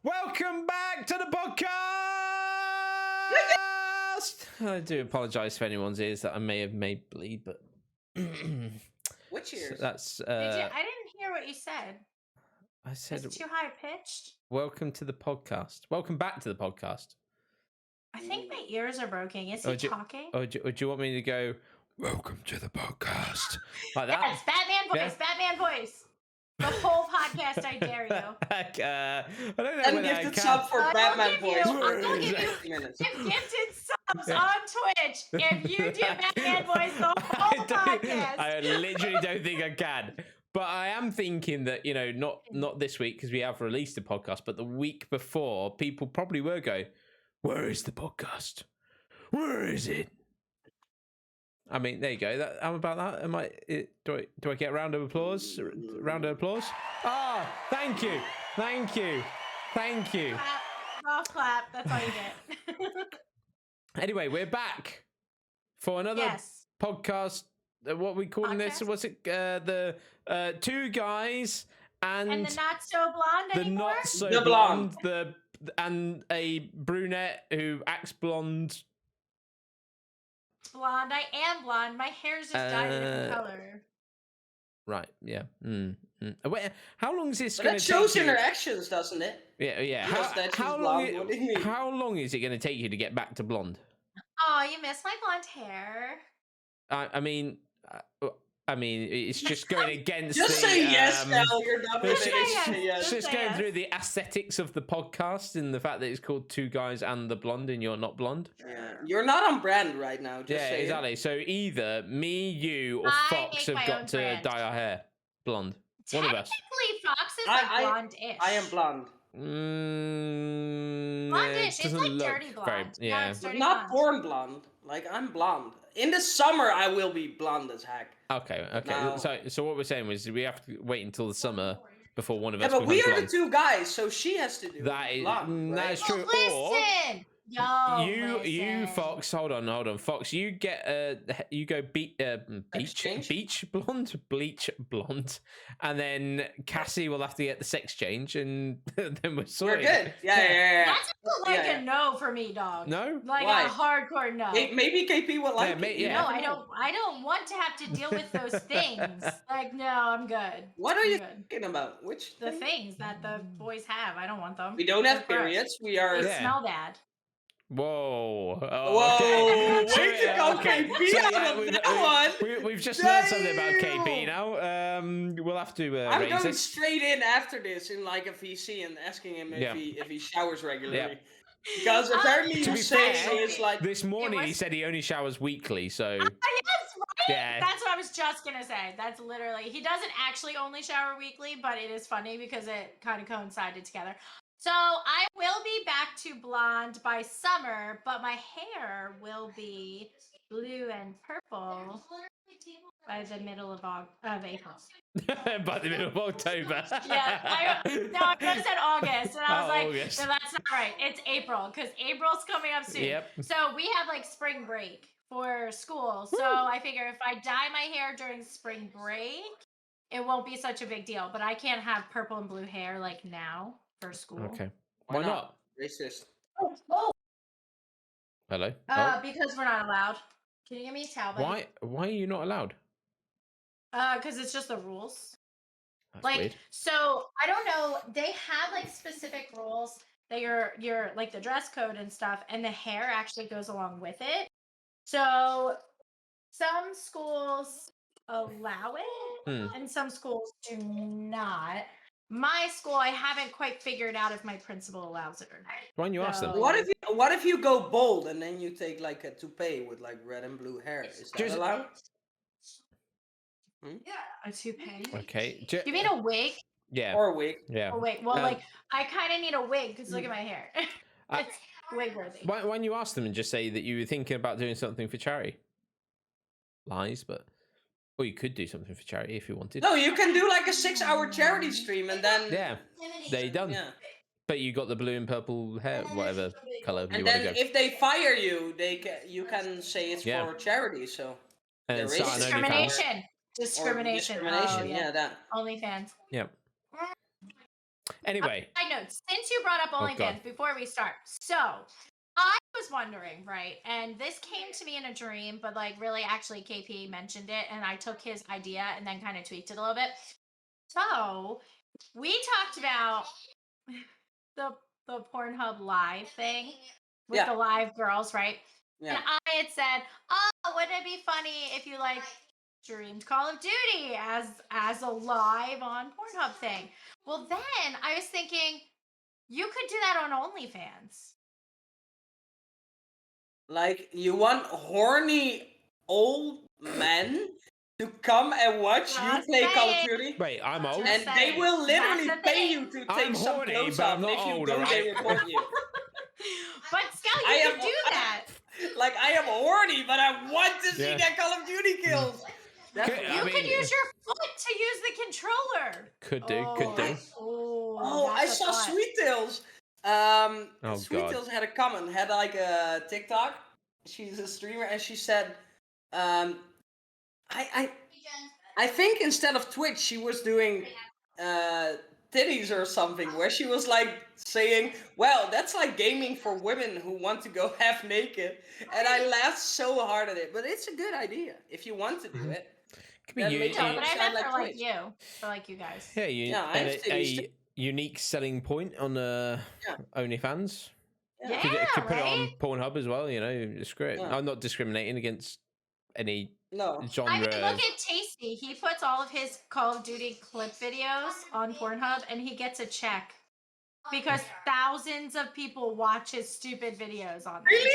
Welcome back to the podcast. I do apologise for anyone's ears that I may have made bleed, but which ears? So that's. I didn't hear what you said. I said it's too high pitched. Welcome to the podcast. Welcome back to the podcast. I think my ears are broken. Is he talking? Or do you want me to go? Welcome to the podcast. Like that? Yes, Batman voice. Yeah? Batman voice. The whole podcast, I dare you. I don't know. And gifted sub for Batman voice. I'll give you gifted subs on Twitch if you do Batman voice the whole podcast. I literally don't think I can. But I am thinking that, you know, not this week because we have released a podcast, but the week before, people probably were going, "Where is the podcast? Where is it?" I mean, there you go. How about that? Do I get a round of applause? Round of applause? Ah, thank you. Clap. Golf clap. That's all you get. Anyway, we're back for another podcast. What are we calling this? What's it? The two guys and the not so blonde anymore? The not so blonde. And a brunette who acts blonde. Blonde. I am blonde. My hair's just dyed a different color. Right. Yeah. Wait, how long is this going to take? That shows in her actions, doesn't it? Yeah. How long is it going to take you to get back to blonde? Oh, you miss my blonde hair. I mean, it's just going against. Just say yes now. You're done with it. It's just going through the aesthetics of the podcast and the fact that it's called Two Guys and the Blonde, and you're not blonde. Yeah, you're not on brand right now. Just exactly. So either me, you, or Fox have got to dye our hair blonde. One of us. Technically, Fox is like blonde-ish. I am blonde. Blondish. It's like dirty blonde. Yeah. Not born blonde. Like I'm blonde. In the summer, I will be blonde as heck. Okay. Now, so what we're saying was we have to wait until the summer before one of us. Yeah, but we are blonde. the two guys, so she has to do that. Blonde, that is true. Listen. You Fox, hold on, Fox. You get you go bleach blonde, and then Cassie will have to get the sex change, and then we're sorted. We're good. Yeah. That's like a no for me, dog. No, like a hardcore no. Maybe KP will like it. No, I don't want to have to deal with those things. Like, no, I'm good. What are you thinking about? The things that the boys have? I don't want them. We don't have periods. We are. They smell bad. Whoa! Whoa! Way to go, KP! We've just learned something about KP now. We'll have to. I'm going straight in after this in like a VC and asking him if he showers regularly. Yeah. Because apparently to be fair, is like this morning he said he only showers weekly. So yes, right. Yeah. That's what I was just gonna say. That's literally he doesn't actually only shower weekly, but it is funny because it kind of coincided together. So I will be back to blonde by summer, but my hair will be blue and purple by the middle of April. By the middle of October. Yeah, I could have said August, and I was like, August. No, that's not right. It's April, because April's coming up soon. Yep. So we have like spring break for school. So I figure if I dye my hair during spring break, it won't be such a big deal. But I can't have purple and blue hair like now. For school. Okay. Why not? Racist. Oh. Hello. Because we're not allowed. Can you give me a towel? Why are you not allowed? Because it's just the rules. That's like weird. So I don't know. They have like specific rules that you're like the dress code and stuff, and the hair actually goes along with it. So some schools allow it, and some schools do not. My school, I haven't quite figured out if my principal allows it or not. Why don't you ask them? What if you go bold and then you take like a toupee with like red and blue hair? Is that allowed? Yeah, a toupee. Okay. You mean a wig? Yeah. Or a wig. Yeah. A wig. Well, like I kind of need a wig because look at my hair. It's wig worthy. Why don't you ask them and just say that you were thinking about doing something for charity? Lies, but. Or you could do something for charity if you wanted. No, you can do like a 6-hour charity stream and then... Yeah, they're done. Yeah. But you got the blue and purple hair, whatever colour you want to go. And then if they fire you, you can say it's for charity, so... And discrimination. Discrimination. Oh, yeah, that. OnlyFans. Yeah. Anyway. I know. Since you brought up God. OnlyFans, before we start, so I was wondering, right? And this came to me in a dream, but like really, actually, KP mentioned it, and I took his idea and then kind of tweaked it a little bit. So we talked about the Pornhub live thing with the live girls, right? Yeah. And I had said, "Oh, wouldn't it be funny if you like streamed Call of Duty as a live on Pornhub thing?" Well, then I was thinking you could do that on OnlyFans. Like, you want horny old men to come and watch you play Call of Duty? Wait, I'm old. And they will literally pay you to take some horny, clothes but off. I'm And not if you old, don't, they alright? report you. But still, you can do that. Like, I am horny, but I want to see that Call of Duty kills. You could use your foot to use the controller. Could do. Oh, I saw Sweet Tails. Sweet Tails had a comment, had like a TikTok. She's a streamer, and she said, I think instead of Twitch, she was doing titties or something, where she was like saying, well, that's like gaming for women who want to go half naked. And I laughed so hard at it, but it's a good idea if you want to do it. But I meant for like you, for like you guys. Yeah, a unique selling point on OnlyFans. Yeah, could put it on Pornhub as well. You know, it's great. I'm not discriminating against any genre. I mean, look at Tasty. He puts all of his Call of Duty clip videos on Pornhub, and he gets a check because thousands of people watch his stupid videos on there. Really?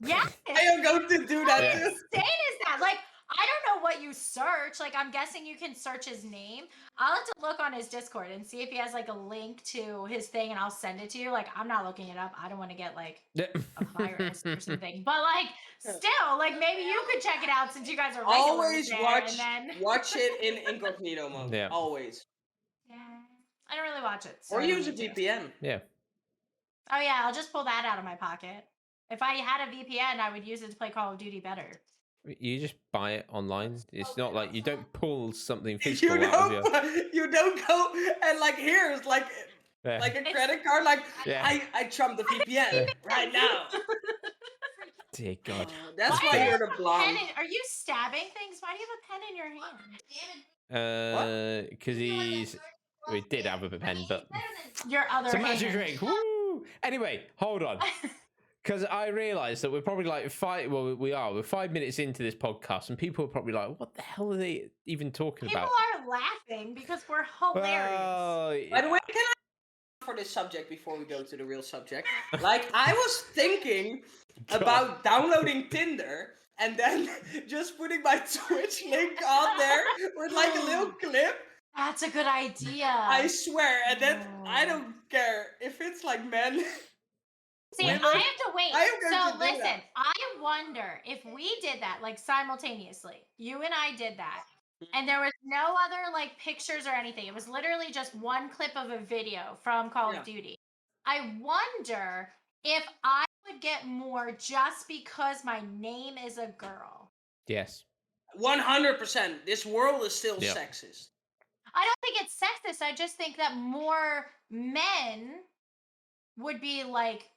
Yeah. I am going to do that too. How insane is that? Like, I don't know what you search. Like, I'm guessing you can search his name. I'll have to look on his Discord and see if he has like a link to his thing, and I'll send it to you. Like, I'm not looking it up. I don't want to get like a virus or something. But like, still, like maybe you could check it out since you guys are always there, watch it in incognito mode. Yeah. Always. Yeah. I don't really watch it. So or use a VPN. Yeah. Oh yeah, I'll just pull that out of my pocket. If I had a VPN, I would use it to play Call of Duty better. You just buy it online. It's not like you don't pull something physical out of your... You don't go and like here's like a credit card. Like I trumped the VPN right now. Dear God. That's why you're the blonde. Are you stabbing things? Why do you have a pen in your hand? Because we did have a pen, but your other it's a magic trick. Woo! Anyway, hold on. Because I realised that we're probably like we're 5 minutes into this podcast, and people are probably like, what the hell are they even talking about? People are laughing because we're hilarious. By the way, can I for this subject before we go to the real subject? Like, I was thinking about downloading Tinder and then just putting my Twitch link on there with like a little clip. That's a good idea. I swear, and then I don't care if it's like men. See, I have to wait. So listen, I wonder if we did that like simultaneously. You and I did that. And there was no other like pictures or anything. It was literally just one clip of a video from Call of Duty. I wonder if I would get more just because my name is a girl. Yes. 100%. This world is still sexist. I don't think it's sexist. I just think that more men would be like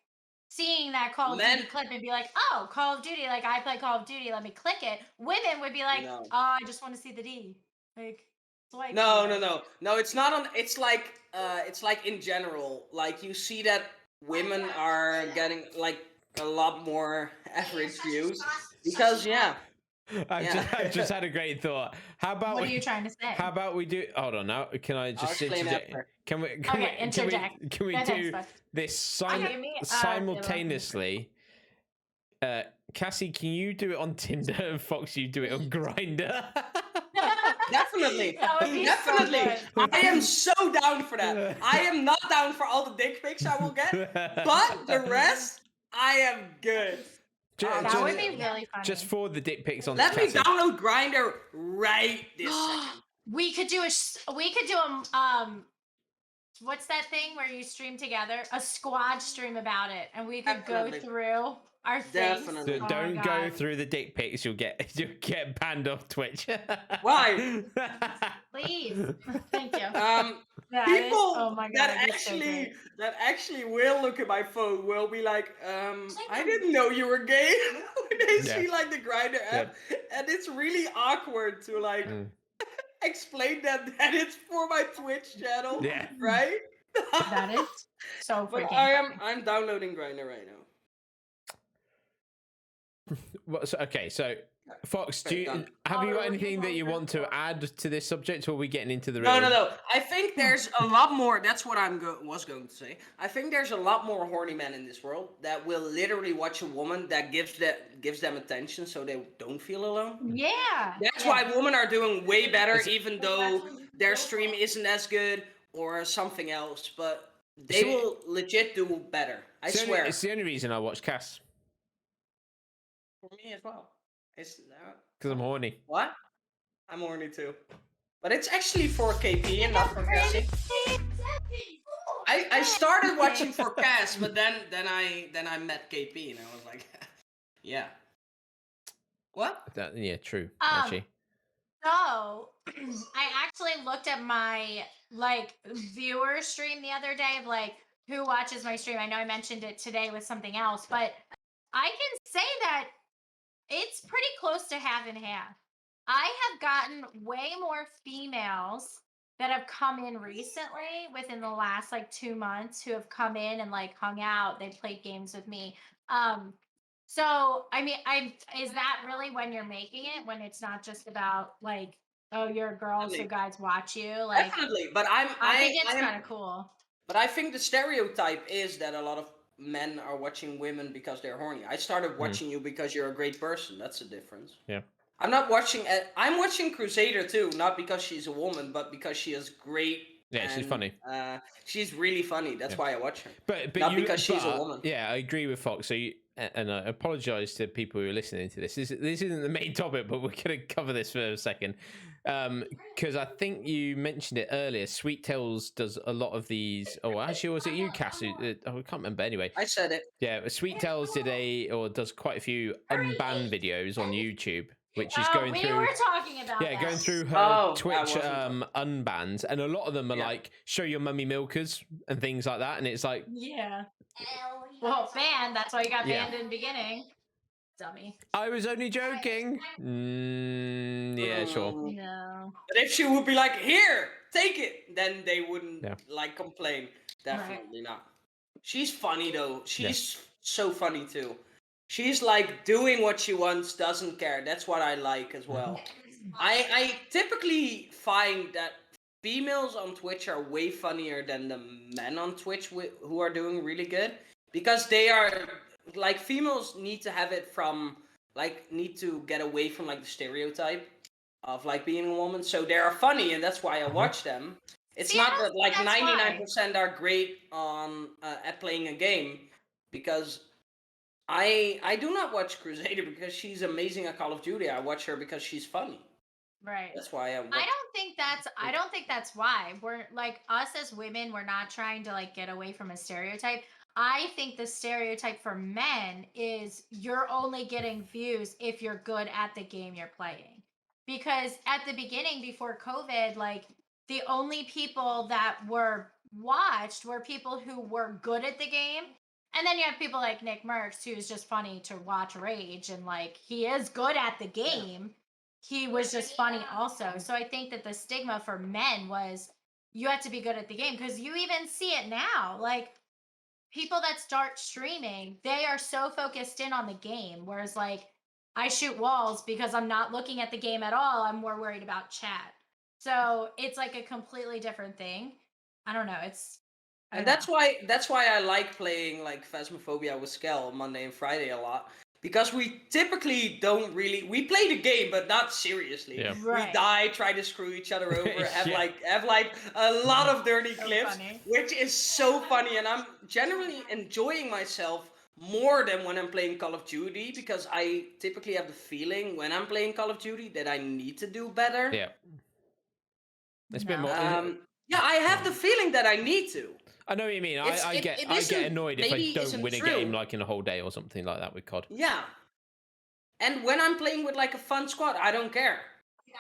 seeing that Call of Duty clip and be like, oh, Call of Duty, like I play Call of Duty, let me click it. Women would be like, oh, I just want to see the D. Like, no. It's not on. It's like in general. Like, you see that women are getting like a lot more average views because I just had a great thought. How about what are you trying to say? How about we do? Hold on now. Can I just interject? Can we do this simultaneously? Cassie, can you do it on Tinder and Fox, you do it on Grindr? Definitely. I am so down for that. I am not down for all the dick pics I will get, but the rest, I am good. That would be really funny. Just for the dick pics on. Let me download Grindr right this second. We could do what's that thing where you stream together? A squad stream about it, and we could go through Our things. Definitely. So Oh my don't go God. through the dick pics. You'll get banned off Twitch. Why? Please. Thank you. That People is, oh my God, that you're so great. actually will look at my phone will be like, I didn't know you were gay when they Yeah. see like the Grindr app, and it's really awkward to like explain that it's for my Twitch channel, Yeah. right? That is so But freaking funny. I'm downloading Grindr right now. Well, so Fox, Okay, done. have you got anything that you want to add to this subject, or are we getting into the No, real? no, no. I think there's a lot more. That's what was going to say. I think there's a lot more horny men in this world that will literally watch a woman that gives them attention, so they don't feel alone. Yeah. That's yeah. why women are doing way better, It's- even though their stream isn't as good or something else. But they See- will legit do better. I swear. It's the only reason I watch Cass, For me as well. It's because I'm horny. what? I'm horny too. But it's actually for KP and not for Cassie. I started watching for Cass, but then I met KP and I was like, yeah. What? Yeah, true. Um, Actually, So I actually looked at my like viewer stream the other day of like who watches my stream. I know I mentioned it today with something else, but I can say that it's pretty close to half and half. I have gotten way more females that have come in recently within the last like 2 months who have come in and like hung out. They played games with me. So I mean, is that really when you're making it? When it's not just about like, oh, you're a girl, so guys watch you. Like, Definitely, but I think it's kind of cool. But I think the stereotype is that a lot of men are watching women because they're horny. I started watching you because you're a great person. That's the difference. yeah. I'm not watching. I'm watching Crusader too, not because she's a woman, but because she is great. Yeah, she's and, funny. She's really funny. That's why I watch her. But not because she's a woman. Yeah, I agree with Fox. So and I apologize to people who are listening to this. This isn't the main topic, but we're going to cover this for a second. Because I think you mentioned it earlier. Sweet Tails does a lot of these. Oh, actually, was it you, Cass? I can't remember. Anyway, I said it. yeah, Sweet Tails does quite a few unbanned videos on YouTube, which is Oh, going we through. were talking about Yeah, that. going through her Oh, I Twitch wasn't talking. unbans, and a lot of them are like show your mummy milkers and things like that, and it's like Yeah. Well, banned. That's why you got Yeah. banned in the beginning. Dummy. I was only joking. Yeah, sure. No. But if she would be like, "Here, take it," then they wouldn't Yeah. like complain. Definitely not. She's funny though. She's so funny too. She's like doing what she wants, doesn't care. That's what I like as well. I typically find that females on Twitch are way funnier than the men on Twitch who are doing really good, because they are like, females need to have it from like, need to get away from like the stereotype of like being a woman, so they are funny, and that's why I watch them. It's Yeah, not that like that's 99% are great on at playing a game, because I do not watch Crusader because she's amazing at Call of Duty. I watch her because she's funny. Right. That's why I watch. I don't think that's why. We're like, us as women, we're not trying to like get away from a stereotype. I think the stereotype for men is you're only getting views if you're good at the game you're playing. Because at the beginning, before COVID, like the only people that were watched were people who were good at the game. And then you have people like Nick Merckx, who's just funny to watch rage, and like he is good at the game. He was just funny also. So I think that the stigma for men was you have to be good at the game, because you even see it now. Like people that start streaming, they are so focused in on the game. Whereas like I shoot walls because I'm not looking at the game at all. I'm more worried about chat. So it's like a completely different thing. I don't know. And that's why I like playing like Phasmophobia with Skel Monday and Friday a lot. Because we typically don't really, we play the game, but not seriously. Yeah. Right. We die, try to screw each other over, have Yeah. like a lot of dirty So clips, funny. which is so funny, and I'm generally enjoying myself more than when I'm playing Call of Duty, because I typically have the feeling when I'm playing Call of Duty that I need to do better. Yeah. It's a bit No. more. Yeah, I have the feeling that I need to. I know what you mean. It's- I it- get it I get isn't- annoyed if I maybe don't isn't win a true. game like in a whole day or something like that with COD. Yeah. And when I'm playing with like a fun squad, I don't care.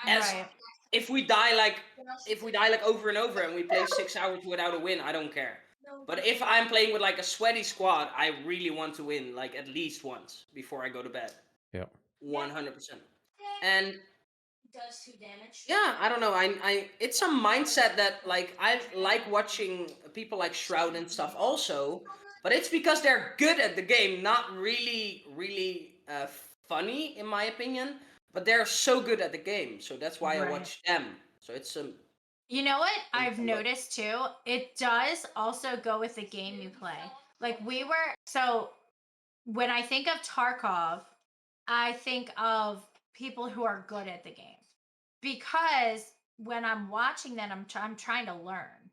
As Right. if we die like over and over and we play 6 hours without a win, I don't care. But if I'm playing with like a sweaty squad, I really want to win like at least once before I go to bed. Yeah. 100%. And Does 2 damage. yeah, I don't know. I it's a mindset that like I like watching people like Shroud and stuff also, but it's because they're good at the game, not really funny in my opinion. But they're so good at the game, so that's why I Right. watch them. So it's You know what I've a lot. noticed too? It does also go with the game you play. Like so when I think of Tarkov, I think of people who are good at the game. Because when I'm watching them, I'm trying to learn.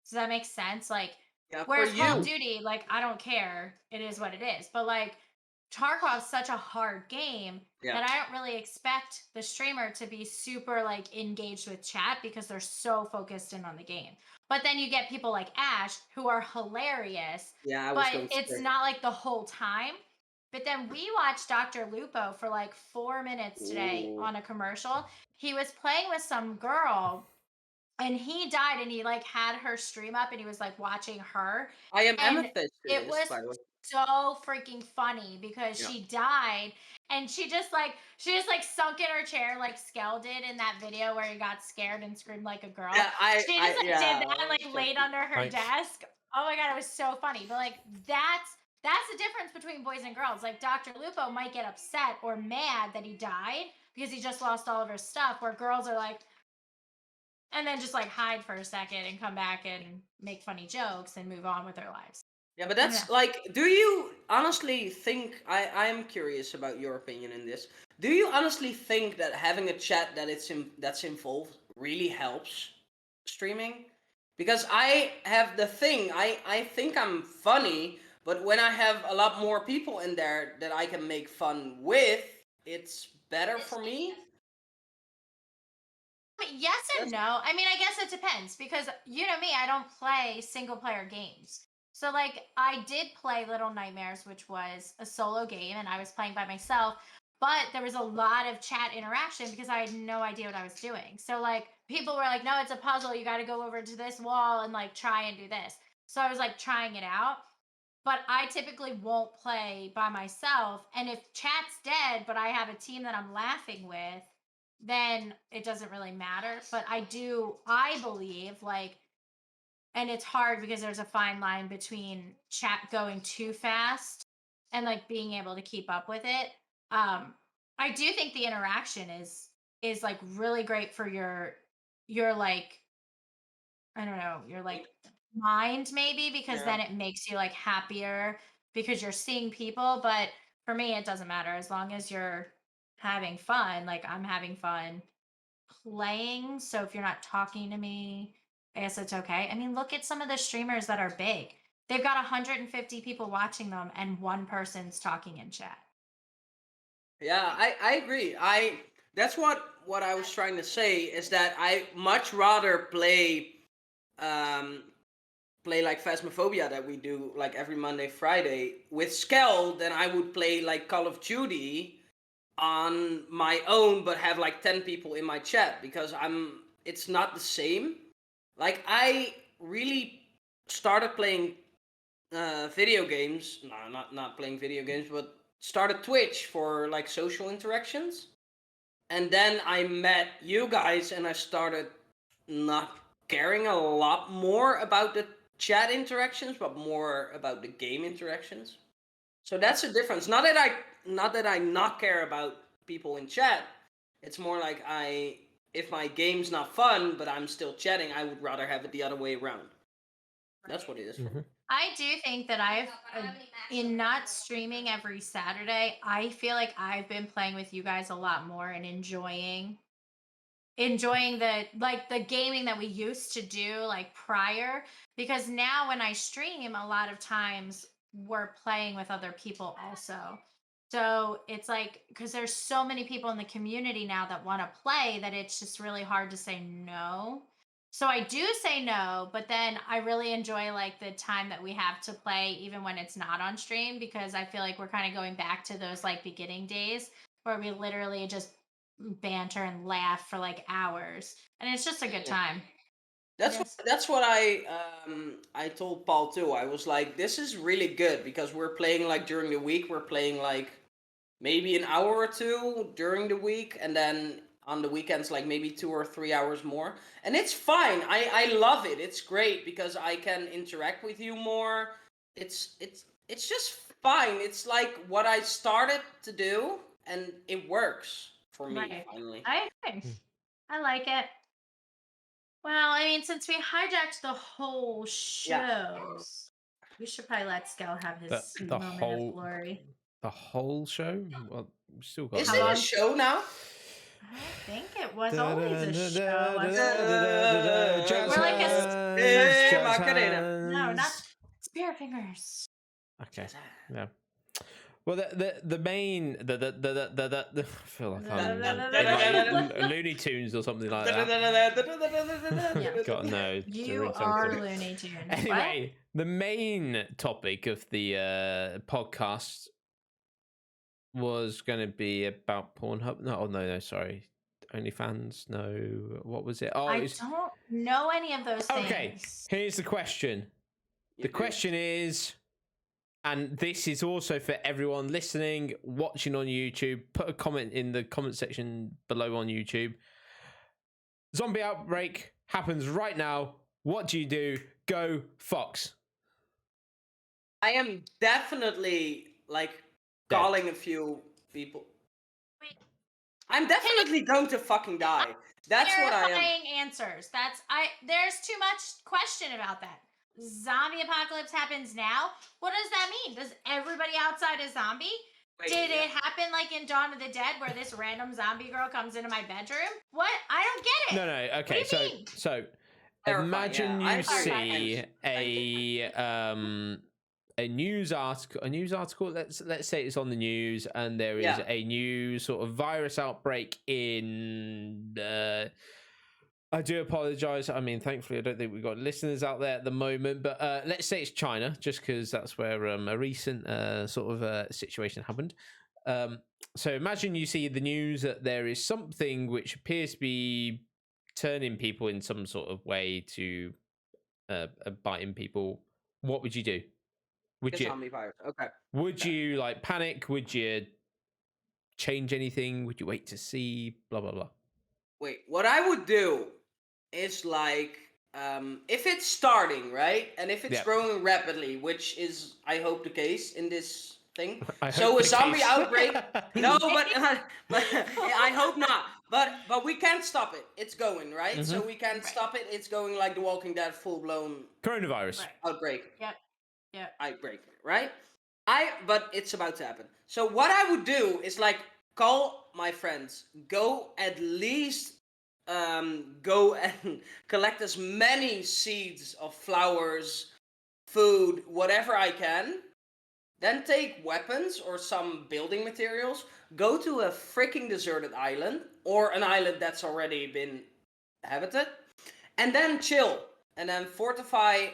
Does that make sense? Like, Yeah, for whereas Call of you. Duty, like, I don't care. It is what it is. But like, Tarkov's such a hard game Yeah. that I don't really expect the streamer to be super like engaged with chat because they're so focused in on the game. But then you get people like Ash who are hilarious, Yeah, I was but going to it's say. not like the whole time. But then we watched Dr. Lupo for like 4 minutes today Ooh. on a commercial. He was playing with some girl and he died and he like had her stream up and he was like watching her I am and Amethyst in it this, was by the way. so freaking funny because Yeah. she died and she just like sunk in her chair like Skell did in that video where he got scared and screamed like a girl. Yeah, She just like yeah, did that like so laid funny. under her Thanks. desk. Oh my god, it was so funny. But like that's the difference between boys and girls. Like Dr. Lupo might get upset or mad that he died because he just lost all of her stuff, where girls are like, and then just like hide for a second and come back and make funny jokes and move on with their lives. Yeah, but that's Yeah. like, do you honestly think? I am curious about your opinion in this. Do you honestly think that having a chat that's involved really helps streaming? Because I have the thing. I think I'm funny, but when I have a lot more people in there that I can make fun with, it's better for me. Yes and That's, no. I mean, I guess it depends because you know me, I don't play single player games. So like I did play Little Nightmares, which was a solo game and I was playing by myself, but there was a lot of chat interaction because I had no idea what I was doing. So like people were like, "No, it's a puzzle. You got to go over to this wall and like try and do this." So I was like trying it out, but I typically won't play by myself. And if chat's dead, but I have a team that I'm laughing with, then it doesn't really matter. But I believe, like, and it's hard because there's a fine line between chat going too fast and like being able to keep up with it. I do think the interaction is like really great for your like I don't know, your like mind maybe because yeah. then it makes you like happier because you're seeing people. But for me, it doesn't matter as long as you're having fun. Like I'm having fun playing. So if you're not talking to me, I guess it's okay. I mean, look at some of the streamers that are big. They've got 150 people watching them and one person's talking in chat. Yeah, I agree. That's what I was trying to say is that I much rather um play like Phasmophobia that we do like every Monday, Friday with Skell than I would play like Call of Duty on my own but have like 10 people in my chat because it's not the same. Like I really started playing video games. No, not playing video games, but started Twitch for like social interactions. And then I met you guys and I started not caring a lot more about the chat interactions, but more about the game interactions. So that's the difference. Not that I not care about people in chat. It's more like if my game's not fun, but I'm still chatting, I would rather have it the other way around. That's what it is for me. I do think that in not streaming every Saturday, I feel like I've been playing with you guys a lot more and enjoying the gaming that we used to do like prior, because now when I stream a lot of times we're playing with other people also. So it's like because there's so many people in the community now that want to play that it's just really hard to say no. So I do say no, but then I really enjoy like the time that we have to play even when it's not on stream, because I feel like we're kind of going back to those like beginning days where we literally just banter and laugh for like hours. And it's just a good Yeah. time. That's what I told Paul too. I was like, this is really good because we're playing like during the week. We're playing like maybe an hour or two during the week, and then on the weekends like maybe 2 or 3 hours more. And it's fine. I love it. It's great because I can interact with you more. It's just fine. It's like what I started to do, and it works for me Right. finally. I agree. I like it. Well, I mean, since we hijacked the whole show, we should probably let Skell have his The moment of whole glory. the whole show. Well, we still got. Is How it a long? show now? I think it was always a show. Jazz We're like a hands, Hey, jazz Macarena. No, not hands. Spirit Fingers. Okay. Yeah. Well, the main I feel like I'm in like Looney Tunes or something like that. God no. You are Looney Tunes. Anyway, the main topic of the podcast was going to be about Pornhub. No, sorry. OnlyFans. No, what was it? Oh, I don't know any of those things. Okay, here's the question. The question is, and this is also for everyone listening, watching on YouTube. Put a comment in the comment section below on YouTube. Zombie outbreak happens right now. What do you do? Go Fox. I am definitely like calling a few people. Wait. I'm definitely going to fucking die. That's what I am. Clarifying answers. There's too much question about that. Zombie apocalypse happens now. What does that mean? Does everybody outside a zombie? Did it happen like in Dawn of the Dead, where this random zombie girl comes into my bedroom? What? I don't get it. No. Okay, What do you mean? so Clarify, imagine yeah. you see a news article. Let's say it's on the news, and there is a new sort of virus outbreak in. I do apologize. I mean, thankfully, I don't think we've got listeners out there at the moment. But let's say it's China, just because that's where a recent sort of situation happened. So imagine you see the news that there is something which appears to be turning people in some sort of way to biting people. What would you do? Would you? Zombie virus. Okay. Would you like panic? Would you change anything? Would you wait to see? Blah blah blah. Wait, what I would do is like, if it's starting, right? And if it's growing rapidly, which is, I hope, the case in this thing. So a zombie outbreak. No, but I hope not. But we can't stop it. It's going, right? So we can't stop it. It's going like The Walking Dead, full-blown coronavirus outbreak. Yep. Outbreak, right? But it's about to happen. So what I would do is like call my friends, go at least go and collect as many seeds of flowers, food, whatever I can. Then take weapons or some building materials, go to a freaking deserted island or an island that's already been habited, and then chill, and then fortify.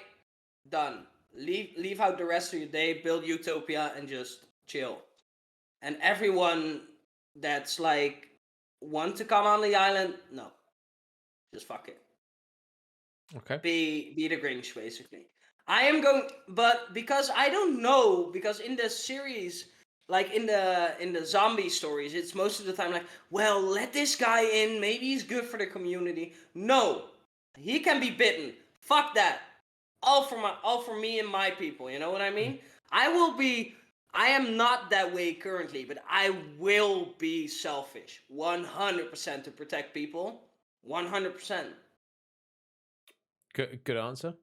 Done. Leave out the rest of your day, build utopia, and just chill. And everyone that's like want to come on the island, no, just fuck it. Okay. Be the Grinch, basically. I am going, but because I don't know, because in the series, like in the zombie stories, it's most of the time like, well, let this guy in, maybe he's good for the community. No, he can be bitten. Fuck that. All for me and my people. You know what I mean? I am not that way currently, but I will be selfish, 100% to protect people, 100%. Good answer,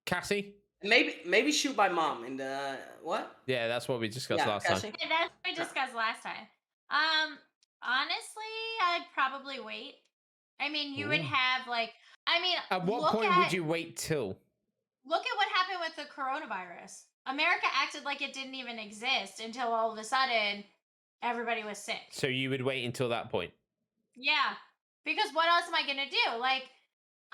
Cassie. Maybe shoot my mom in the what? Yeah, that's what we discussed last time. That's what we discussed last time. Honestly, I'd probably wait. I mean, you would have like, at what point would you wait till? Look at what happened with the coronavirus. America acted like it didn't even exist until all of a sudden everybody was sick. So you would wait until that point? Yeah, because what else am I gonna do? Like,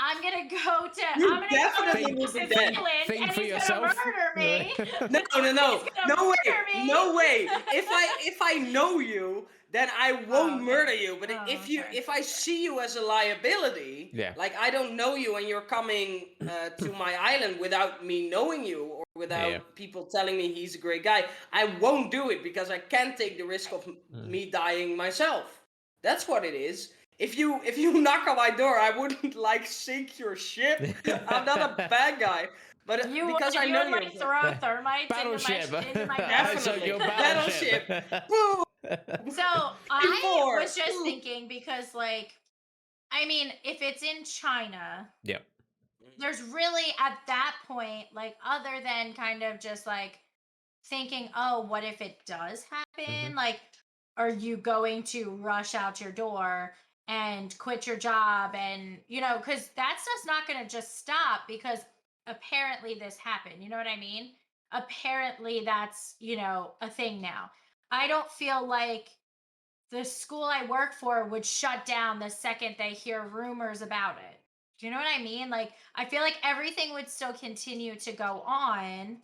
I'm gonna go to. You I'm gonna definitely go to will be New dead. Zealand, Think and for he's yourself. gonna murder me. No, He's gonna no way, murder me. no way. If I know you, then I won't okay. murder you. But Oh, if okay. if I see you as a liability, Yeah. like I don't know you and you're coming to my island without me knowing you or without Yeah. people telling me he's a great guy, I won't do it because I can't take the risk of me dying myself. That's what it is. If you knock on my door, I wouldn't like sink your ship. I'm not a bad guy, but You because I would, know you you. would like throw termites Battleship. into my So Definitely. your Battleship. battleship. Boom. So I Before. was just Ooh. thinking because, like, I mean, if it's in China, Yep. there's really at that point, like, other than kind of just like thinking, oh, what if it does happen? Mhm. Like, are you going to rush out your door and quit your job? And, because that stuff's not going to just stop because apparently this happened. You know what I mean? Apparently that's, a thing now. I don't feel like the school I work for would shut down the second they hear rumors about it. Do you know what I mean? Like, I feel like everything would still continue to go on,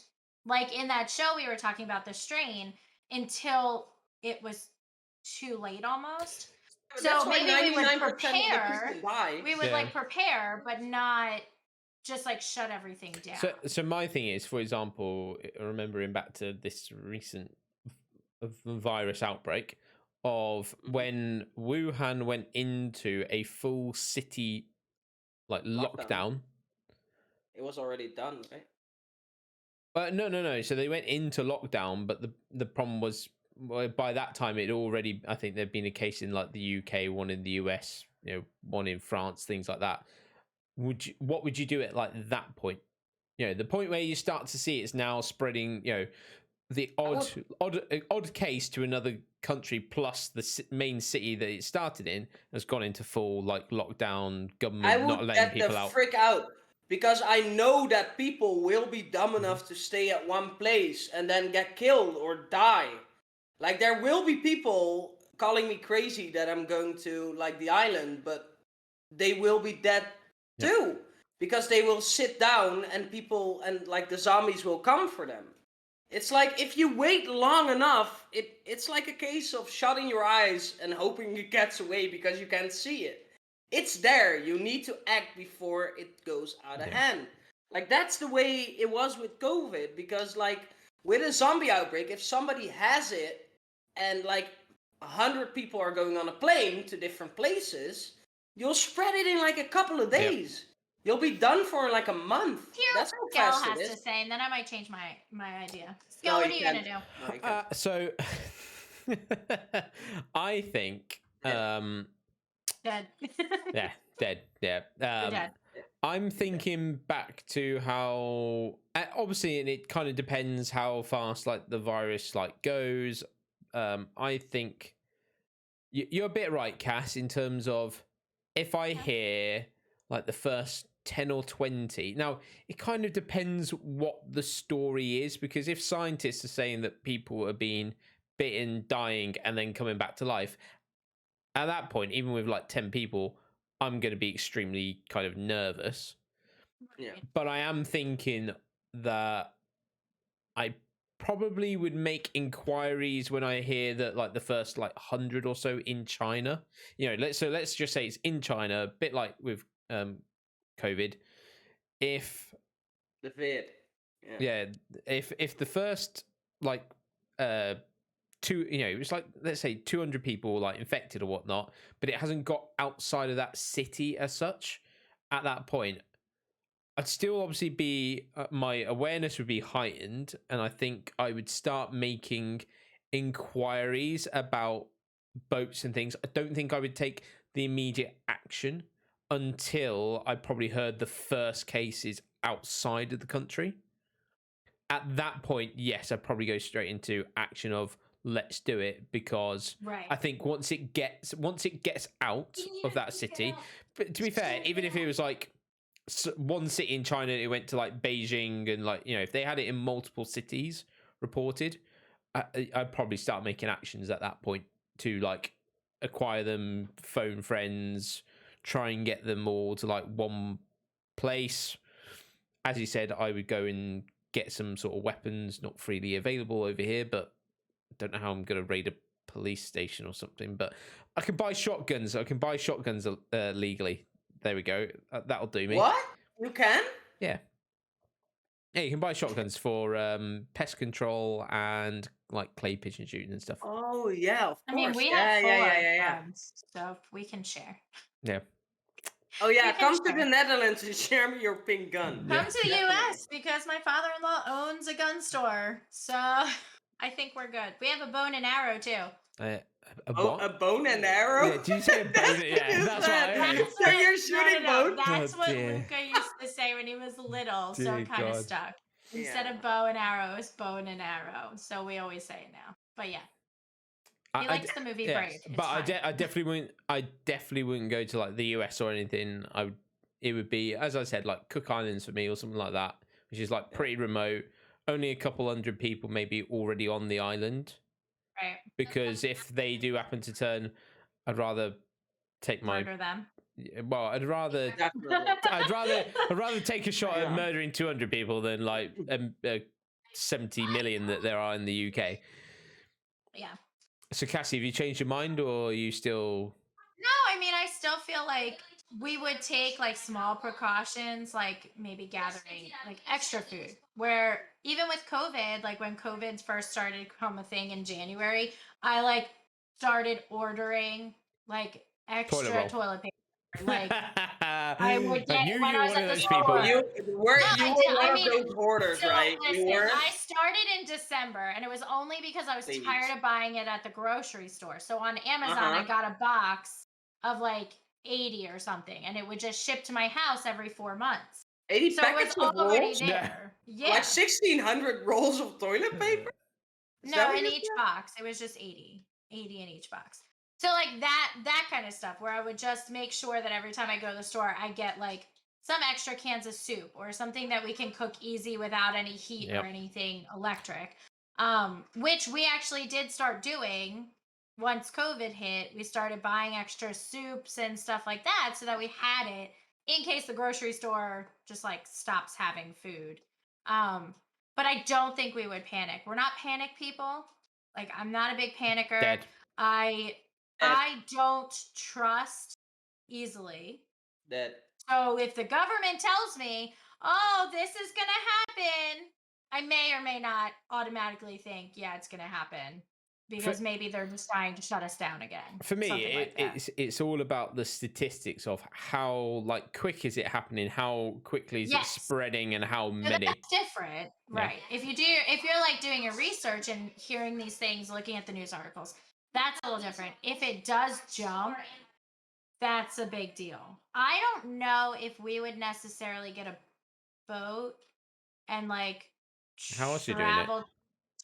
like in that show we were talking about, the strain, until it was too late almost. But So that's why maybe we would 99% of the prepare. people die. We would Yeah. like prepare, but not just like shut everything down. So my thing is, for example, remembering back to this recent virus outbreak of when Wuhan went into a full city like lockdown. It was already done, right? No. So they went into lockdown, but the problem was, well, by that time it already, I think there'd been a case in like the UK, one in the US, one in France, things like that. What would you do at like that point? The point where you start to see it's now spreading. The odd case to another country, plus the main city that it started in has gone into full like lockdown. I Government not would letting get the people out. frick out because I know that people will be dumb enough to stay at one place and then get killed or die. Like there will be people calling me crazy that I'm going to like the island, but they will be dead Yep. too because they will sit down and people and like the zombies will come for them. It's like if you wait long enough, it's like a case of shutting your eyes and hoping it gets away because you can't see it. It's there. You need to act before it goes out of hand. Like that's the way it was with COVID because like with a zombie outbreak, if somebody has it and like 100 people are going on a plane to different places, you'll spread it in like a couple of days. You'll be done for like a month. Hear That's what how Gal fast it has is. to say, and then I might change my idea. No, Gal, what you are you can't. gonna do? No, you can't. So I think Dead. yeah, dead. Yeah. You're dead. I'm thinking back to how obviously, and it kind of depends how fast like the virus like goes. I think you're a bit right, Cass, in terms of if I hear like the first 10 or 20. Now, it kind of depends what the story is, because if scientists are saying that people are being bitten, dying, and then coming back to life, at that point, even with like 10 people, I'm going to be extremely kind of nervous. Yeah. But I am thinking that I probably would make inquiries when I hear that like the first like 100 or so in China. Let's just say it's in China, a bit like with COVID. If The vid. if the first like it was like, let's say 200 people like infected or whatnot, but it hasn't got outside of that city as such, at that point I'd still obviously be my awareness would be heightened, and I think I would start making inquiries about boats and things. I don't think I would take the immediate action until I probably heard the first cases outside of the country. At that point, yes, I'd probably go straight into action of let's do it, because I think once it gets out of that city, but to be fair, even if it was like one city in China, it went to like Beijing, and like, if they had it in multiple cities reported, I'd probably start making actions at that point to like acquire them, phone friends, try and get them all to like one place. As you said, I would go and get some sort of weapons, not freely available over here, but don't know how I'm going to raid a police station or something. But I can buy shotguns. I can buy shotguns legally. There we go. That'll do me. What? You can? Yeah. Yeah, you can buy shotguns for pest control and like clay pigeon shooting and stuff. Oh yeah, of course. I mean, we yeah, have yeah. guns, so we can share. Yeah. Oh yeah, You can come to share. the Netherlands and share me your pink gun. Yeah. Come to the U.S. because my father-in-law owns a gun store, so I think we're good. We have a bone and arrow too. A Oh, what? a bone and arrow? Yeah, did you say a bone? Yeah, that's what I heard. So you're shooting bones? That's Oh, what dear. Luca used to say when he was little, so Dear it kind of God. stuck. Instead Yeah. of bow and arrow, it's bone and arrow. So we always say it now. But yeah, he likes the movie yeah, Brave. It's but fine. I definitely wouldn't. I definitely wouldn't go to like the US or anything. It would be, as I said, like Cook Islands for me or something like that, which is like pretty remote. Only a couple hundred people maybe already on the island. Right. Because if they do happen to turn, I'd rather take my. Murder them. Well, I'd rather Definitely. I'd rather take a shot at Yeah. murdering 200 people than like 70 million that there are in the UK. Yeah. So Cassie, have you changed your mind, or are you still? No, I mean, I still feel like we would take like small precautions, like maybe gathering like extra food. Where even with COVID, like when COVID first started to become a thing in January, I like started ordering like extra toilet paper. Like I would get knew when you I were was one at of the those store. people. You were No, you I were did- I one mean, of those hoarders, So right? You listen, were. I started in December, and it was only because I was Please. tired of buying it at the grocery store. So on Amazon, Uh-huh. I got a box of like 80 or something, and it would just ship to my house every 4 months. 80 So it packets was of already rolls? there. Yeah. Like 1,600 rolls of toilet paper? Is that No, what in you each said? box. It was just 80. 80 in each box. So like that kind of stuff where I would just make sure that every time I go to the store, I get like some extra cans of soup or something that we can cook easy without any heat Yep. or anything electric. Which we actually did start doing once COVID hit. We started buying extra soups and stuff like that so that we had it in case the grocery store just like stops having food. But I don't think we would panic. We're not panic people. Like I'm not a big panicker. Dead. I don't trust easily. That So if the government tells me, "Oh, this is going to happen," I may or may not automatically think, "Yeah, it's going to happen." Because maybe they're just trying to shut us down again. For me, something like that. it's all about the statistics of how like quick is it happening, how quickly is it Yes. spreading, and how So many. that's different, right? If you're like doing your research and hearing these things, looking at the news articles, that's a little different. If it does jump, that's a big deal. I don't know if we would necessarily get a boat and like How else are you doing it? travel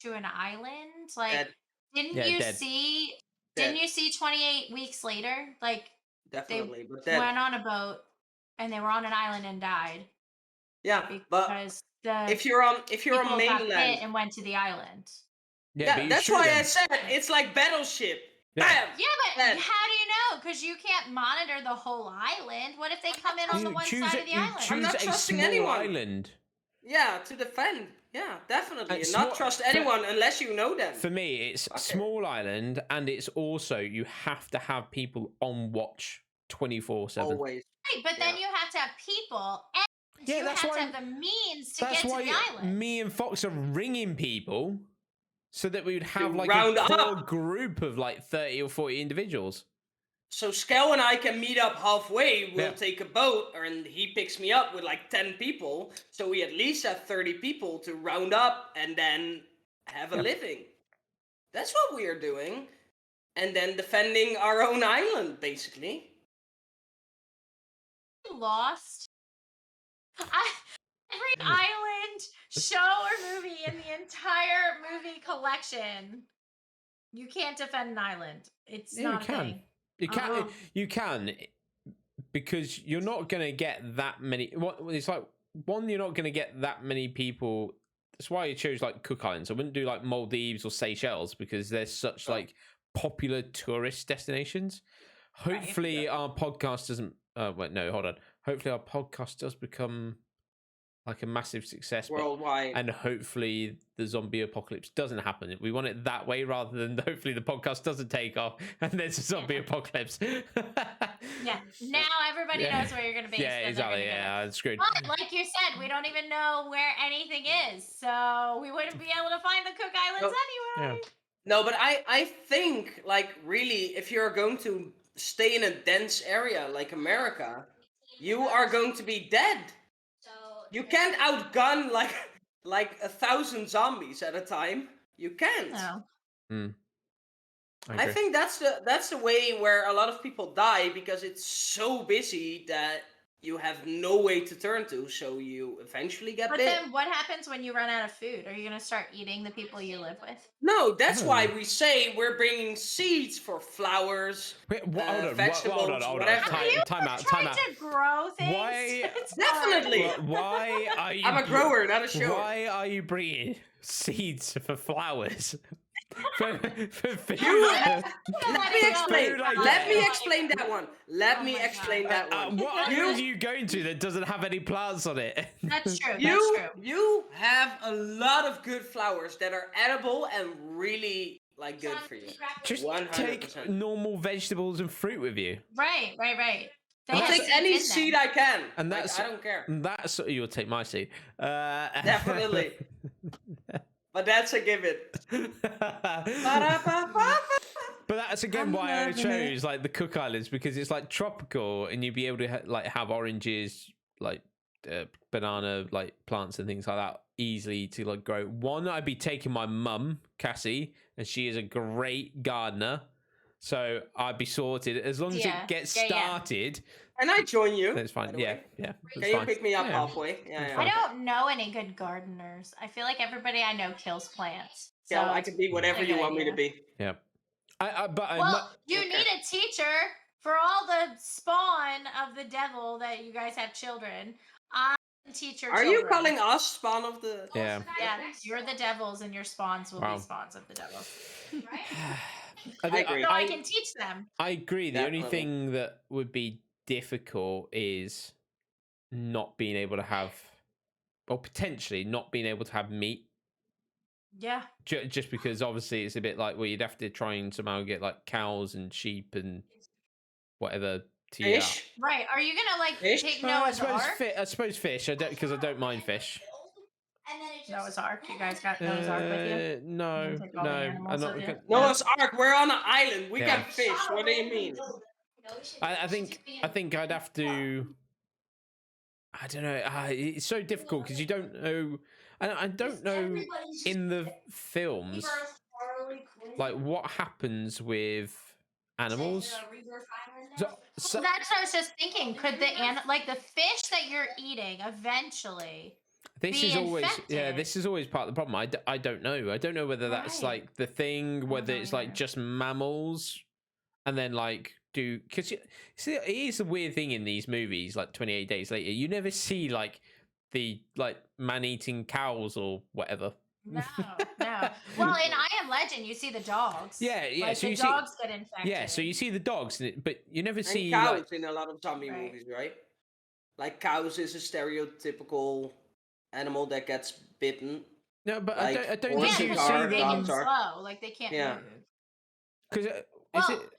to an island. Like, Dead. didn't Yeah, you dead. see? Dead. Didn't you see 28 weeks later? Like definitely, but they then went on a boat and they were on an island and died yeah, but because the if you're on people got mainland, hit and went to the island. Yeah, but yeah, you that's shoot why them. I said it's like Battleship. Yeah. Bam! Yeah, but Dead. how do you know? Because you can't monitor the whole island. What if they come in on the You one choose side a, of the you island? I'm choose not a trusting small anyone. island. Yeah, to defend. Yeah, definitely. And And not small- trust anyone unless you know them. For me, it's Okay. small island, and it's also you have to have people on watch 24/7. Always. Right, but then you have to have people, and Yeah, you that's have why- to have the means to That's get to why the island. me and Fox are ringing people so that we would have like round a core up. group of like 30 or 40 individuals. So Skel and I can meet up halfway. We'll Yeah. take a boat, and he picks me up with like 10 people. So we at least have 30 people to round up and then have a Yeah. living. That's what we are doing. And then defending our own island, basically. Lost. Every island, show, or movie in the entire movie collection, you can't defend an island. It's Yeah, not you a can. thing. You can. Uh-huh. You can, because you're not going to get that many. It's like one, you're not going to get that many people. That's why I chose like Cook Islands. I wouldn't do like Maldives or Seychelles because they're such like popular tourist destinations. Hopefully, our podcast doesn't. Wait, no, hold on. hopefully our podcast does become like a massive success, Worldwide. and hopefully the zombie apocalypse doesn't happen. We want it that way rather than hopefully the podcast doesn't take off and there's a zombie apocalypse. Yeah. Now everybody knows where you're gonna be. Yeah, so exactly. Yeah, it's screwed. But like you said, we don't even know where anything is, so we wouldn't be able to find the Cook Islands anyway. No, but I think, like, really, if you're going to stay in a dense area like America, you are going to be dead. You can't outgun like 1,000 zombies at a time. You can't. No. I think that's the way where a lot of people die, because it's so busy that you have no way to turn to, so you eventually get But bit. then what happens when you run out of food? Are you gonna start eating the people you live with? No, that's why we say we're bringing seeds for flowers, vegetables, whatever. Time out. Trying to grow things. Why? Definitely. Why are you? I'm a grower, not a shower. Why are you bringing seeds for flowers? for Let me explain. Let me explain that one. Let me explain that one. What island are you going to that doesn't have any plants on it? That's true. You have a lot of good flowers that are edible and really like good for you. Just 100%. take normal vegetables and fruit with you. Right. I'll take any seed I can. And that's I don't care. That's you'll take my seed. Definitely. But that's a given. But that's again why I chose like the Cook Islands, because it's like tropical and you'd be able to like have oranges, like banana, like plants and things like that easily to like grow. One, I'd be taking my mum, Cassie, and she is a great gardener. So I'd be sorted as long as it gets started. And I join you. That's fine. Yeah. Can you pick me up halfway? Yeah. I don't know any good gardeners. I feel like everybody I know kills plants. So I can be whatever you want me to be. Yeah. You need a teacher for all the spawn of the devil that you guys have children. I teach your children. Are you calling us spawn of the? Yeah. Yeah, you're the devils, and your spawns will be spawns of the devil. I agree. So I can teach them. I agree. The only thing that would be difficult is not being able to have, or potentially not being able to have meat. Yeah. Just because obviously it's a bit like, well, you'd have to try and somehow get like cows and sheep and whatever to eat. Fish? Right. Are you gonna like take I Noah's Ark? suppose fish. Because I don't mind fish. Noah's Ark. You guys got Noah's Ark with you? No. I'm not. Noah's Ark. We're on an island. We got fish. What do you mean? I think I'd have to. I don't know. It's so difficult because you don't know. I don't know in the films like what happens with animals. So that's what I was just thinking. Could the fish that you're eating eventually? This is always part of the problem. I don't know. I don't know whether that's like the thing, whether it's like just mammals, and then like because see, it is a weird thing in these movies, like 28 Days Later. You never see like the man-eating cows or whatever. No. Well, in I Am Legend, you see the dogs. Yeah. Like, so the dogs get infected. Yeah, so you see the dogs, but you never see cows in a lot of zombie movies, right? Like cows is a stereotypical animal that gets bitten. No, but like, I don't Yeah, think you because see they're big them. and slow. Like they can't move. Because is it?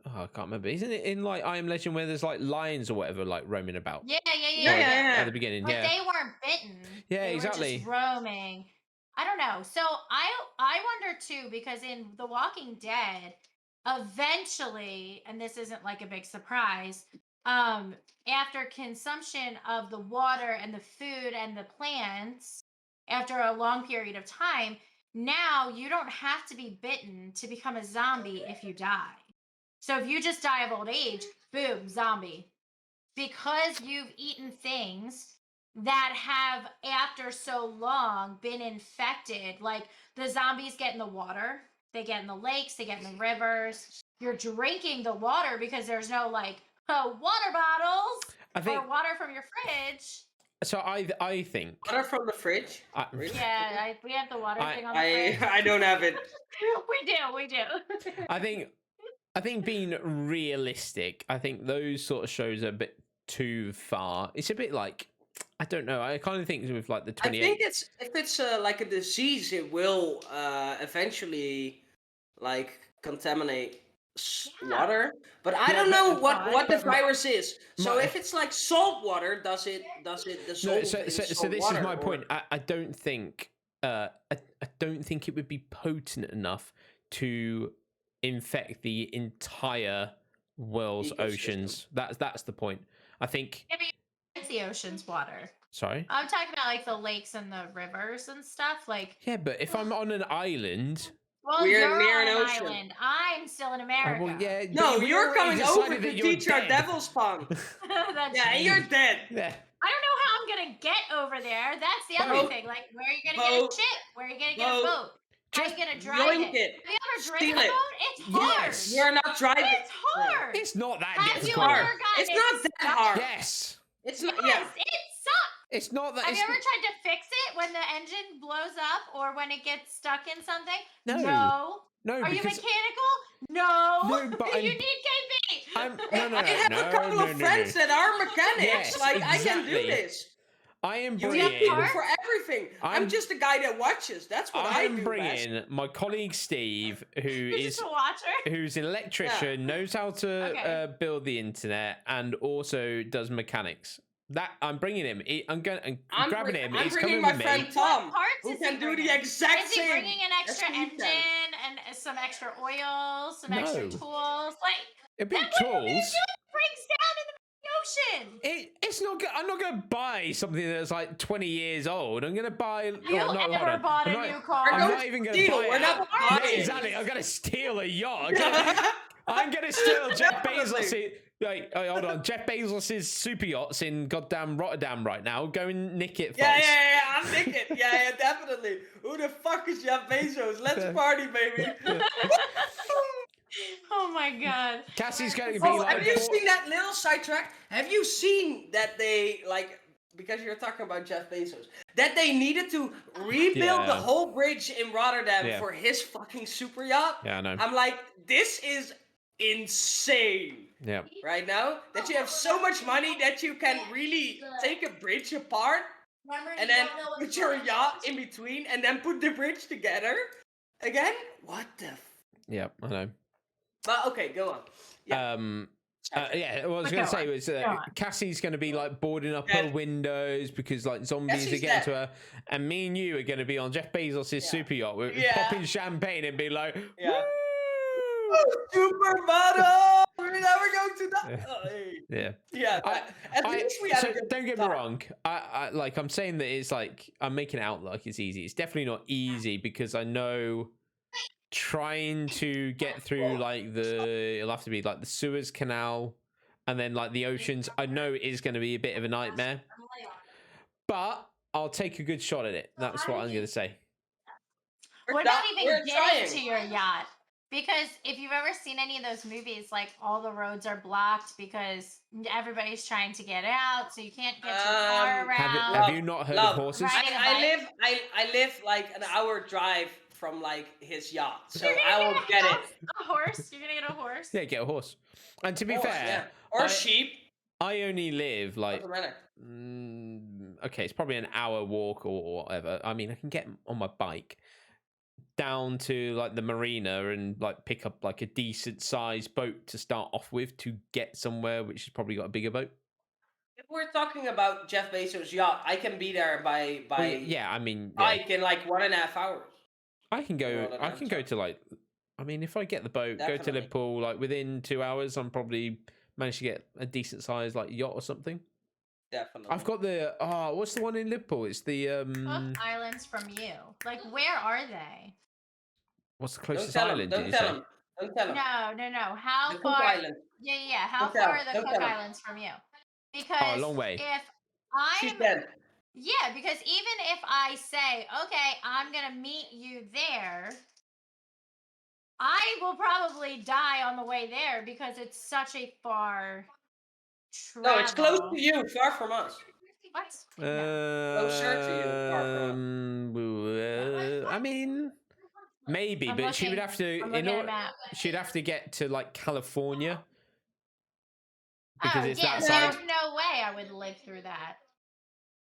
Oh, I can't remember. Isn't it in like I Am Legend where there's like lions or whatever like roaming about? Yeah. At the beginning, but they weren't bitten. Yeah, they exactly. Were just roaming. I don't know. So I wonder too, because in The Walking Dead, eventually, and this isn't like a big surprise, after consumption of the water and the food and the plants, after a long period of time, now you don't have to be bitten to become a zombie if you die. So if you just die of old age, boom, zombie. Because you've eaten things that have, after so long, been infected. Like the zombies get in the water, they get in the lakes, they get in the rivers. You're drinking the water because there's no like water bottles or water from your fridge. So I think water from the fridge. Really? Yeah, we have the water thing on the fridge. I don't have it. We do. I think being realistic, I think those sort of shows are a bit too far. It's a bit like, I don't know. I kind of think with like the I 28. think if it's like a disease, it will eventually like contaminate water. But I Yeah, don't know what the but virus is. So my- if it's like salt water, does it dissolve No, so in so salt this water? is my or- point. I don't think I don't think it would be potent enough to infect the entire world's Ecosystem. oceans. That's the point. I think. Yeah, but it's the ocean's water. Sorry. I'm talking about like the lakes and the rivers and stuff. Like, Yeah, but if I'm on an island, well, We're you're near on an an ocean. island. I'm still in America. well, yeah. No, but we you're already coming over decided that to you're teach our dead. devil's pond. That's Yeah, and you're dead. Yeah. I don't know how I'm gonna get over there. That's the other Boat. thing. Like, where are you gonna get a Boat. ship? Where are you gonna get a Boat. boat? How are Just you gonna drive yoink it? it. Have you ever Steal driven a it. boat? It's hard. Yes. You're not driving. It's hard. It's not that Have you difficult. ever gotten It's not that hard. Yes. It's not. Yes, Yeah. it sucks. It's not that. Have it's you ever not- tried to fix it when the engine blows up or when it gets stuck in something? No. No, Are you because mechanical? No. No, but you I'm- need KB. I'm no. I have a couple of friends that are mechanics. Yes, like I can do exactly. this. I am You bringing. need people for everything. I'm I'm- just a guy that watches. That's what I I'm do. bringing best. my colleague Steve, who You're is just a watcher. who's an electrician, knows how to Okay. build the internet, and also does mechanics. That I'm bringing him. I'm grabbing him. I'm He's bringing coming my with friend me. Tom, What parts who is he can do the bringing? exact Is he same. bringing an extra as we engine can. and some extra oil, some extra No. tools? Like, It'd be then what are you gonna tools. do? It breaks down in the ocean. It's not. I'm not going to buy something that's like 20 years old. I'm going to buy. You no, hold ever on. bought I'm a not- new car? We're I'm going not to even going to steal. buy We're it. not Yeah, buying. exactly. I'm going to steal a yacht. I'm going to steal Jeff Bezos. Wait, hold on. Jeff Bezos' super yachts in goddamn Rotterdam right now. Go and nick it, folks. Yeah. I'll nick it. Yeah, definitely. Who the fuck is Jeff Bezos? Let's party, baby. Oh my god. Cassie's going to be Oh, like. have you seen that little sidetrack? Have you seen that they like? Because you're talking about Jeff Bezos, that they needed to rebuild the Yeah. whole bridge in Rotterdam Yeah. for his fucking super yacht. Yeah, I know. I'm like, this is insane Yeah. right now. That you have so much money that you can really take a bridge apart and then put your yacht in between and then put the bridge together again. What the? Yeah, I know. But okay, go on. Yeah. Yeah, what I was Go going to say on, was go on. Cassie's going to be like boarding up Dead. her windows because like zombies Cassie's are getting dead. to her, and me and you are going to be on Jeff Bezos' super yacht, with Yeah. popping champagne and be like, Yeah. "Woo!" Supermodel! We're never going to die. Yeah. Oh, hey. Yeah. Yeah, at least we had so a good don't get time. me wrong. I'm saying that it's like I'm making it out like it's easy. It's definitely not easy because I know trying to get through like it'll have to be like the Suez Canal and then like the oceans. I know it is going to be a bit of a nightmare, but I'll take a good shot at it. That's what I'm going to say. We're not we're even getting trying. to your yacht. Because if you've ever seen any of those movies, like all the roads are blocked because everybody's trying to get out, so you can't get your car around. Have you not heard of horses? Right. I live like an hour drive from like his yacht, so You're I gonna will get it. A horse? You're gonna get a horse? Yeah, get a horse. And to be Horse, fair, yeah. Or I- sheep. I only live like Doesn't matter. okay, it's probably an hour walk or whatever. I mean, I can get on my bike down to like the marina and like pick up like a decent sized boat to start off with to get somewhere which has probably got a bigger boat. If we're talking about Jeff Bezos' yacht, I can be there by Well, yeah, I mean, yeah. bike in like 1.5 hours. I can go. Well, I can go to like. I mean, if I get the boat, go to Definitely. Liverpool, like within 2 hours, I'm probably managed to get a decent sized like yacht or something. Definitely. I've got the what's the one in Liverpool? It's the Cook Islands from you. Like, where are they? what's the Don't closest tell him. island? Don't Did you tell say? him. Don't tell him. No. How The Cook far? Island. Yeah. How Don't tell far him. are the Don't Cook tell him. Islands from you? Because Oh, a long way. if She's I'm dead. yeah, because even if I say, okay, I'm gonna meet you there, I will probably die on the way there because it's such a far travel. No, it's close to you, far from us. What? Closer to you, far I mean, maybe, I'm but she would looking- have to. I'm In looking at a order, map. she'd have to get to like California. because Oh, it's yeah, that so side. there's no way I would live through that.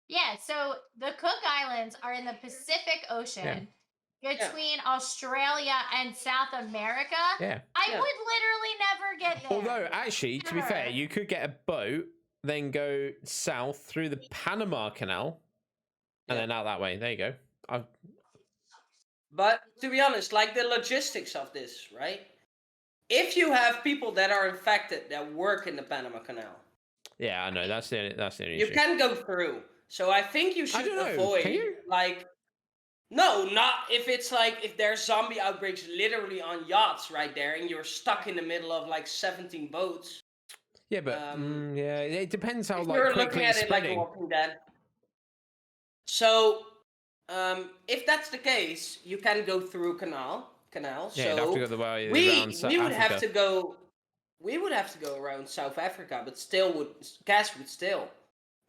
Yeah, so the Cook Islands are in the Pacific Ocean between Australia and South America. Yeah. I Yeah. would literally never get there. Although, actually, to be fair, Never. you could get a boat, then go south through the Panama Canal, and Yeah. then out that way. There you go. But to be honest, like the logistics of this, right? If you have people that are infected that work in the Panama Canal, Yeah, I know. That's the only you issue. can go through. So I think you should don't know, avoid can you? like no, not if it's like if there's zombie outbreaks literally on yachts right there and you're stuck in the middle of like 17 boats. Yeah, but yeah, it depends how If like you're quickly looking it's at it like spreading. Walking Dead. So if that's the case, you can go through canal. Yeah, So you'd have to go the way we around we would have Africa. to go. We would have to go around South Africa, but still gas would still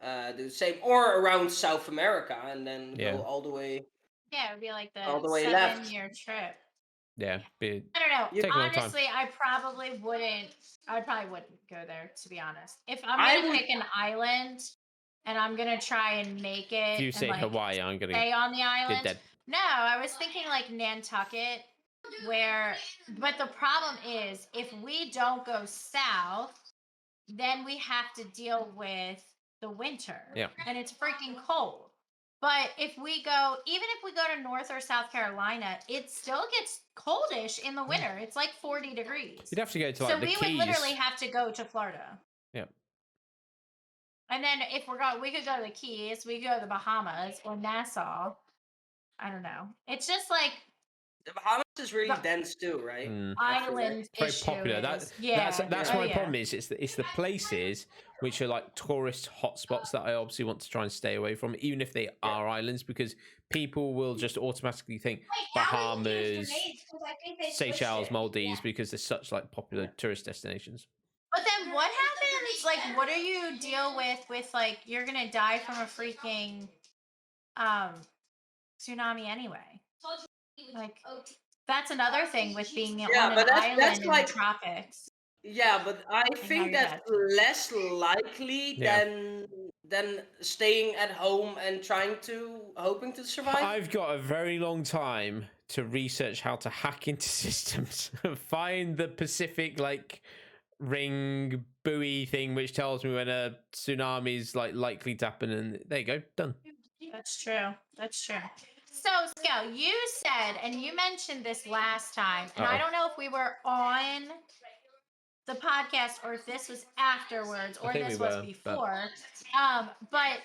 do the same, or around South America, and then go all the way. Yeah, it would be like All the the way left. 7-year trip. Yeah, I don't know. You- take a long time. Honestly, I probably wouldn't go there, to be honest. If I'm I gonna would- pick an island and I'm gonna try and make it If you and say like Hawaii, I'm gonna stay on the get island. dead. No, I was thinking like Nantucket, but the problem is if we don't go south, then we have to deal with the winter. Yeah. And it's freaking cold. But if we go, even if we go to North or South Carolina, it still gets coldish in the winter. It's like 40 degrees. You'd have to go to like So the we Keys. would literally have to go to Florida. Yeah. And then if we're going, we could go to the Keys, we could go to the Bahamas or Nassau. I don't know. It's just like The Bahamas is really The- dense too, right? island Very issue popular. is- yeah, That's oh, my yeah. problem. Is it's the places which are like tourist hotspots that I obviously want to try and stay away from, even if they are islands, because people will just automatically think Bahamas, Seychelles, Maldives, because they're such like popular tourist destinations. But then what happens? Like, what do you deal with like you're gonna die from a freaking tsunami anyway? Like that's another thing with being Yeah, on but an that's island in like- the tropics. Yeah, but I how think you're that's less likely Yeah. than staying at home and hoping to survive. I've got a very long time to research how to hack into systems, find the Pacific like ring buoy thing which tells me when a tsunami is like likely to happen, and there you go, done. That's true. That's true. So, Scout, you said, and you mentioned this last time, and I Uh-oh. don't know if we were on the podcast or if this was afterwards or think this we was were, but- before. But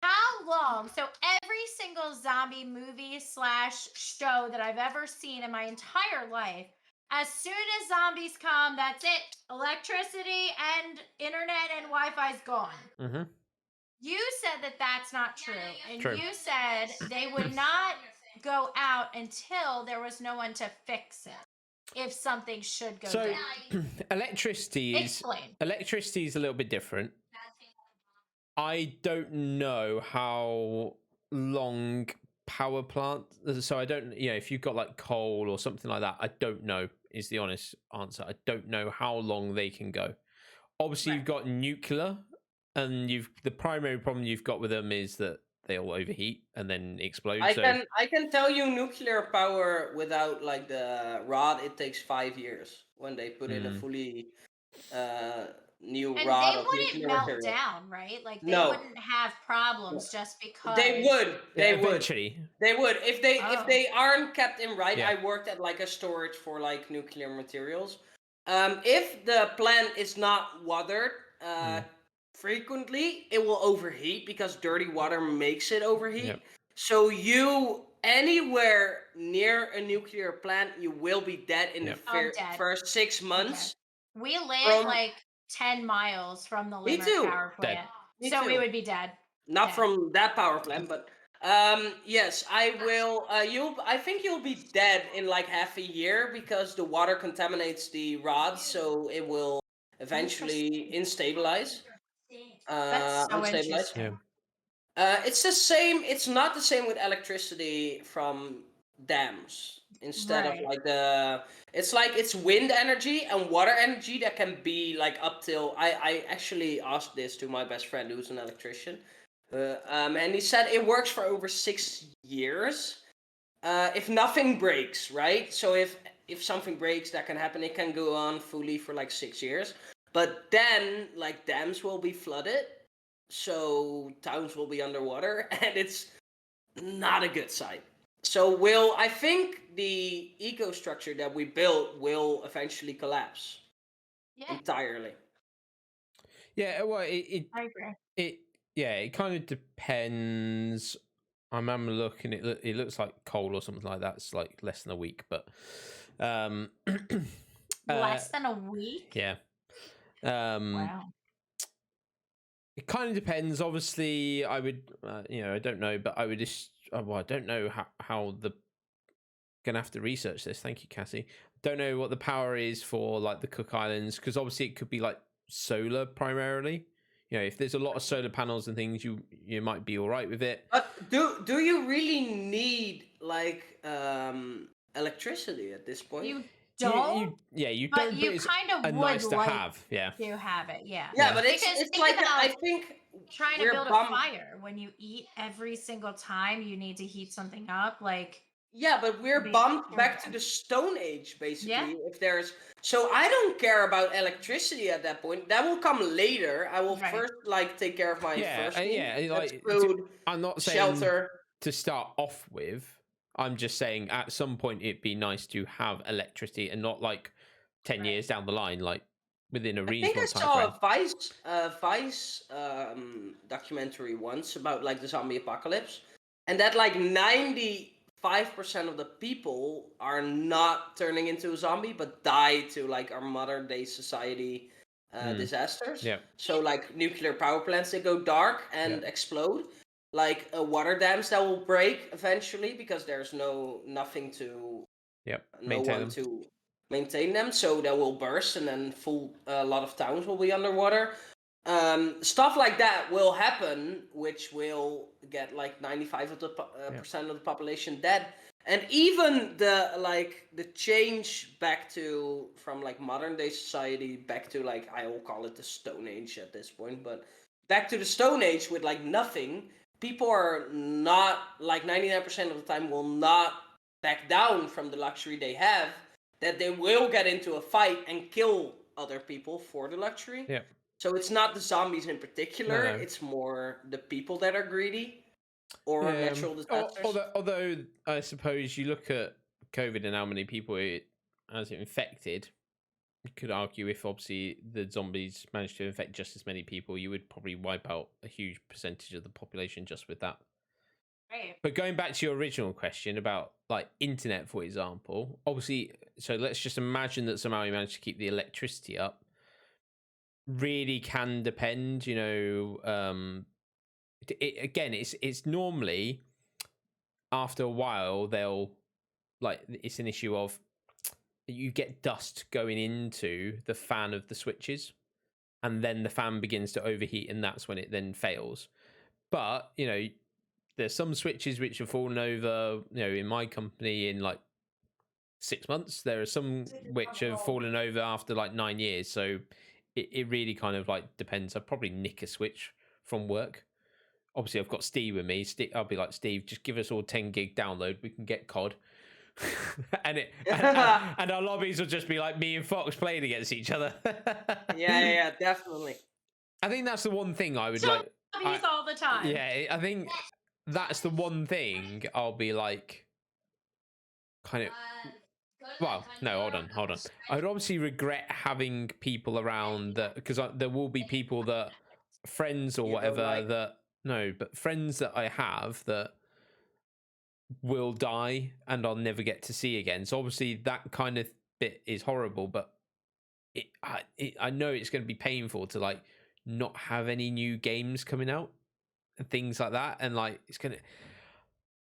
how long? So every single zombie movie / show that I've ever seen in my entire life, as soon as zombies come, that's it. Electricity and internet and Wi-Fi's gone. Mm-hmm. You said that that's not true. And True. you said they would not go out until there was no one to fix it. If something should go So down. electricity is Explain. a little bit different. I don't know how long power plant, so I don't, if you've got like coal or something like that, I don't know is the honest answer. I don't know how long they can go. Obviously you've got nuclear, and the primary problem you've got with them is that they'll overheat and then explode. I can tell you nuclear power without like the rod, it takes 5 years when they put in a fully new And rod they of wouldn't nuclear melt material. down, right? Like they No. wouldn't have problems just because They would. They would. eventually. They would if Oh. they aren't kept in right. Yeah. I worked at like a storage for like nuclear materials. If the plant is not watered frequently, it will overheat because dirty water makes it overheat. Yep. So you anywhere near a nuclear plant, you will be dead in Yep. the I'm dead. first 6 months. we live From- like 10 miles from the Me Limerick too. power Dead. plant. Me So we too. would be dead. Not Yeah. from that power plant, but yes, I will. I think you'll be dead in like half a year because the water contaminates the rods, so it will eventually instabilize. That's so Unstabilize. interesting. Yeah. It's the same. It's not the same with electricity from dams instead of Right. like it's wind energy and water energy that can be like up till I actually asked this to my best friend who's an electrician, and he said it works for over 6 years, if nothing breaks, right? So if something breaks, that can happen. It can go on fully for like 6 years, but then like dams will be flooded, so towns will be underwater, and it's not a good sight. So I think the eco structure that we built will eventually collapse Yeah, entirely. Yeah, well, I agree. it kind of depends. I'm looking. It looks like coal or something like that. It's like less than a week, but um, Less than a week. yeah. Wow. It kind of depends. Obviously, I would, I don't know, but I would just, well, I don't know how the gonna have to research this. Thank you, Cassie. Don't know what the power is for like the Cook Islands, because obviously it could be like solar primarily. If there's a lot of solar panels and things, you might be all right with it. But do you really need like electricity at this point? You don't. You but don't. you But it's kind of a would nice to like have. Yeah. to have it. Yeah. Yeah, Yeah. but Because it's think like I about think trying to we're build a bummed. fire. When you eat every single time you need to heat something up, like Yeah, but we're be bumped back to terrible. the Stone Age, basically. Yeah. If there's so I don't care about electricity at that point. That will come later. I will Right. first like take care of my first need. Yeah. That's Like, food, I'm not saying shelter. to start off with. I'm just saying at some point it'd be nice to have electricity and not like 10 Right. years down the line, like within a I think I reasonable time saw frame. a Vice documentary once about like the zombie apocalypse, and that like 95% of the people are not turning into a zombie, but die to like our modern day society disasters. Yeah. So like nuclear power plants that go dark and explode, like water dams that will break eventually because there's nothing to Yep. no Maintain one them. to maintain them, so they will burst and then a lot of towns will be underwater. Stuff like that will happen, which will get like 95 of the percent of the population dead. And even the change back to from like modern day society back to like I will call it the Stone Age at this point, but back to the Stone Age with like nothing, people are not like 99% of the time will not back down from the luxury they have, that they will get into a fight and kill other people for the luxury. Yeah. So it's not the zombies in particular, No. it's more the people that are greedy or natural disasters. Although I suppose you look at COVID and how many people it has infected, you could argue if obviously the zombies managed to infect just as many people, you would probably wipe out a huge percentage of the population just with that. Right. But going back to your original question about like internet, for example, obviously, so let's just imagine that somehow you managed to keep the electricity up. Really can depend, again, it's normally after a while they'll like it's an issue of you get dust going into the fan of the switches, and then the fan begins to overheat, and that's when it then fails. But there's some switches which have fallen over, in my company in like 6 months. There are some which have fallen over after like 9 years. So it really kind of like depends. I'd probably nick a switch from work. Obviously, I've got Steve with me. I'll be like, Steve, just give us all 10 gig download. We can get COD. and our lobbies will just be like me and Fox playing against each other. yeah, definitely. I think that's the one thing I would like. Zombies all the time. Yeah, I think that's the one thing I'll be like, kind of. Well, no, hold on. I would obviously regret having people around that, because there will be people that friends or You don't whatever like. that but friends that I have that will die and I'll never get to see again. So obviously that kind of bit is horrible, but I know it's going to be painful to like not have any new games coming out and things like that, and like it's going to.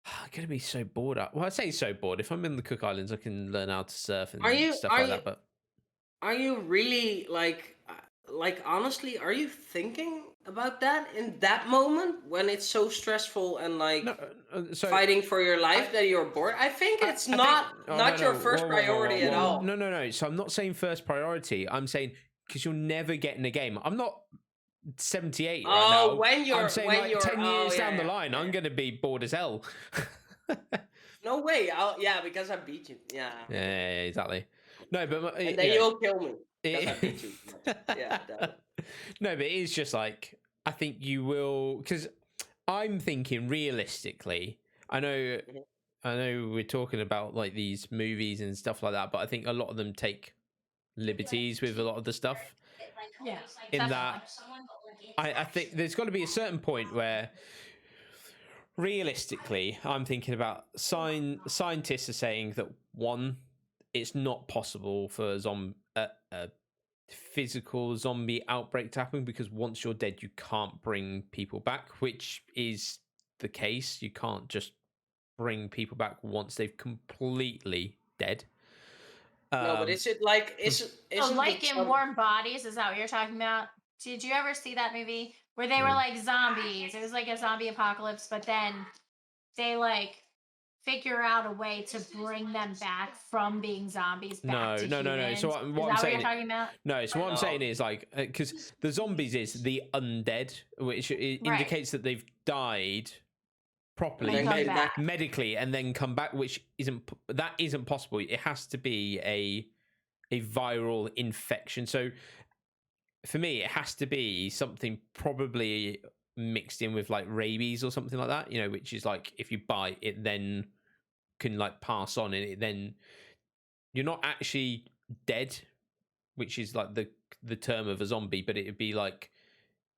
I'm gonna be so bored. Well, I say so bored. If I'm in the Cook Islands, I can learn how to surf and stuff like that. But are you really like honestly? Are you thinking about that in that moment when it's so stressful and like No, so fighting for your life that you're bored? I think it's I not think, oh, not no, your no. first priority at all. No. So I'm not saying first priority. I'm saying because you'll never get in a game. I'm not 78 right Oh, now. when I'm saying like 10 oh, years down the yeah, line, I'm going to be bored as hell. no way. Yeah, because I beat you. Yeah. Yeah, exactly. No, but And you then know, you'll kill me because I beat you. Yeah, definitely. no, but it's just like I think you will because I'm thinking realistically. Mhm. I know we're talking about like these movies and stuff like that, but I think a lot of them take liberties with a lot of the stuff. Yeah, In definitely. that, I think there's got to be a certain point where realistically, I'm thinking about scientists are saying that one, it's not possible for a physical zombie outbreak to happen because once you're dead, you can't bring people back, which is the case. You can't just bring people back once they've completely dead. No, but is it like So, isn't like the in Warm Bodies, is that what you're talking about? Did you ever see that movie where they were No. like zombies? It was like a zombie apocalypse, but then they like figure out a way to bring them back from being zombies back to humans. So Is what that I'm what saying, you're talking about? no. So what I'm no? saying is like because the zombies is the undead, which Right. indicates that they've died properly, And then came back. medically, and then come back, which isn't possible. It has to be a viral infection. So for me, it has to be something probably mixed in with like rabies or something like that. You know, which is like if you bite it, then can like pass on, and it then you're not actually dead, which is like the term of a zombie, but it'd be like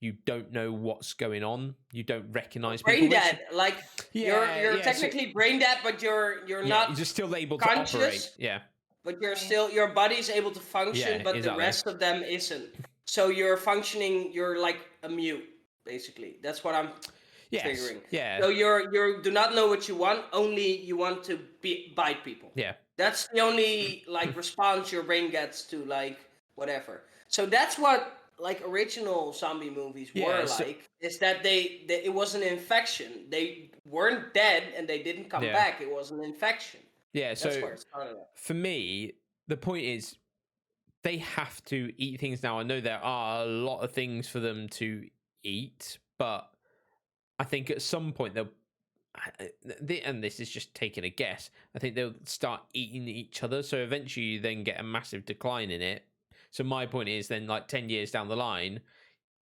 you don't know what's going on, you don't recognize people. Brain dead. Like you're So technically brain dead, but you're you're not just still able to operate. conscious. Yeah, But you're still your body's able to function, Yeah, but the exactly. rest of them isn't. So you're functioning. You're like a mute, basically. That's what I'm figuring. Yeah. So you do not know what you want. Only you want to bite people. Yeah. That's the only like response your brain gets to like whatever. So that's what like original zombie movies were like. Is that it was an infection. They weren't dead and they didn't come back. It was an infection. Yeah. That's So where it started. For me, the point is they have to eat things now. I know there are a lot of things for them to eat, but I think at some point they'll and this is just taking a guess. I think they'll start eating each other, so eventually you then get a massive decline in it. So my point is, then like 10 years down the line,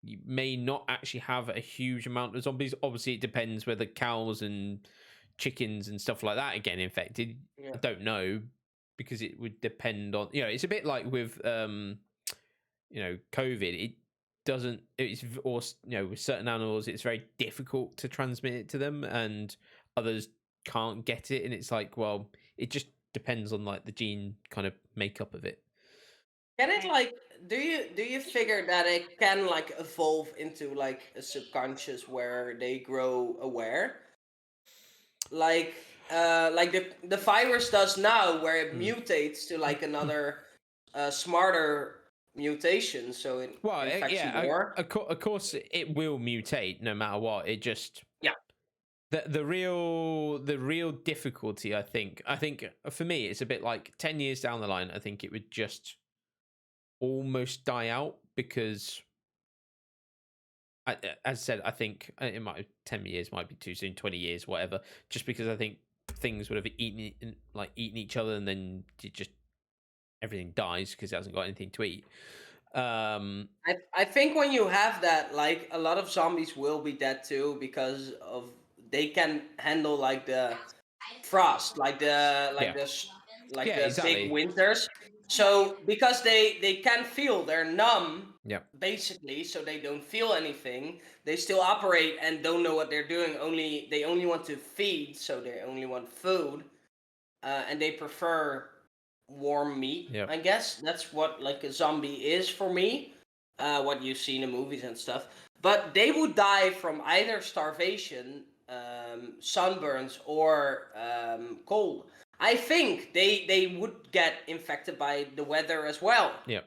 you may not actually have a huge amount of zombies. Obviously, it depends whether cows and chickens and stuff like that are getting infected. Yeah. I don't know because it would depend on it's a bit like with COVID. It doesn't it's or with certain animals it's very difficult to transmit it to them and others can't get it, and it's like, well, it just depends on like the gene kind of makeup of it. Can it like do you figure that it can like evolve into like a subconscious where they grow aware? Like the virus does now where it mutates to like another smarter mutation so it infects you more. Of course it will mutate no matter what. It just the real difficulty, I think for me it's a bit like 10 years down the line, I think it would just almost die out because as I said, I think it might 10 years might be too soon, 20 years, whatever, just because I think things would have eaten each other, and then everything dies because it hasn't got anything to eat. I think when you have that, like a lot of zombies will be dead too because of they can handle like the frost, like the exactly. big winters. So because they can feel, they're numb, basically, so they don't feel anything. They still operate and don't know what they're doing. They only want to feed, so they only want food, and they prefer warm meat. I guess that's what like a zombie is for me. What you see in the movies and stuff. But they would die from either starvation, sunburns, or cold. I think they would get infected by the weather as well. Yep.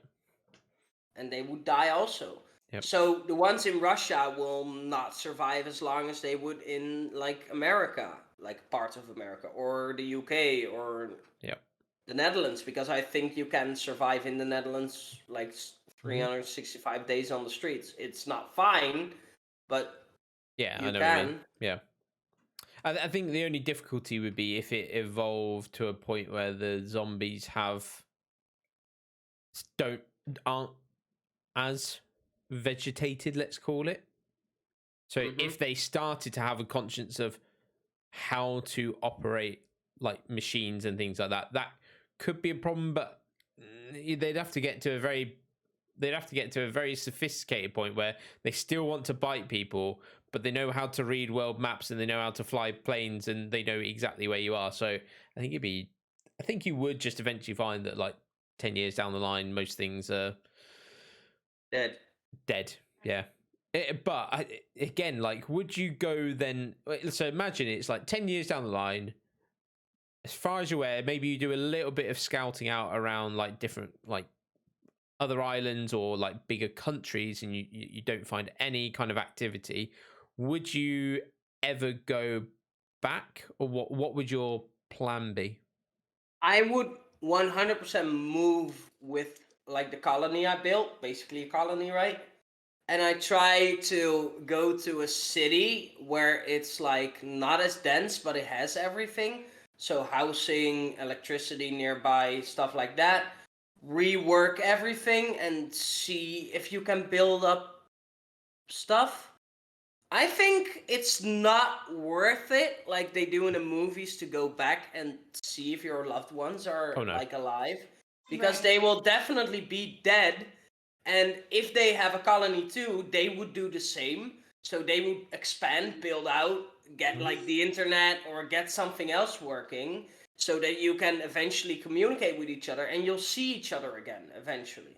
And they would die also. Yep. So the ones in Russia will not survive as long as they would in like America, like parts of America, or the UK, or Yep. the Netherlands, because I think you can survive in the Netherlands like Mm-hmm. 365 days on the streets. It's not fine, but Yeah, I you know what you mean. can. Yeah. I think the only difficulty would be if it evolved to a point where the zombies aren't as vegetated, let's call it. So Mhm. if they started to have a conscience of how to operate like machines and things like that, that could be a problem. But they'd have to get to a very sophisticated point where they still want to bite people, but they know how to read world maps and they know how to fly planes and they know exactly where you are. So I think you would just eventually find that like 10 years down the line, most things are dead. Yeah. Again, like, would you go then? So imagine it's like 10 years down the line. As far as you're aware, maybe you do a little bit of scouting out around like different, like other islands or like bigger countries, and you don't find any kind of activity. Would you ever go back, or what would your plan be? I would 100% move with like the colony I built, basically a colony, right? And I try to go to a city where it's like not as dense, but it has everything. So housing, electricity nearby, stuff like that. Rework everything and see if you can build up stuff. I think it's not worth it, like they do in the movies, to go back and see if your loved ones are Oh no. like alive, because Right. they will definitely be dead. And if they have a colony too, they would do the same. So they would expand, build out, get like the internet or get something else working, so that you can eventually communicate with each other and you'll see each other again eventually.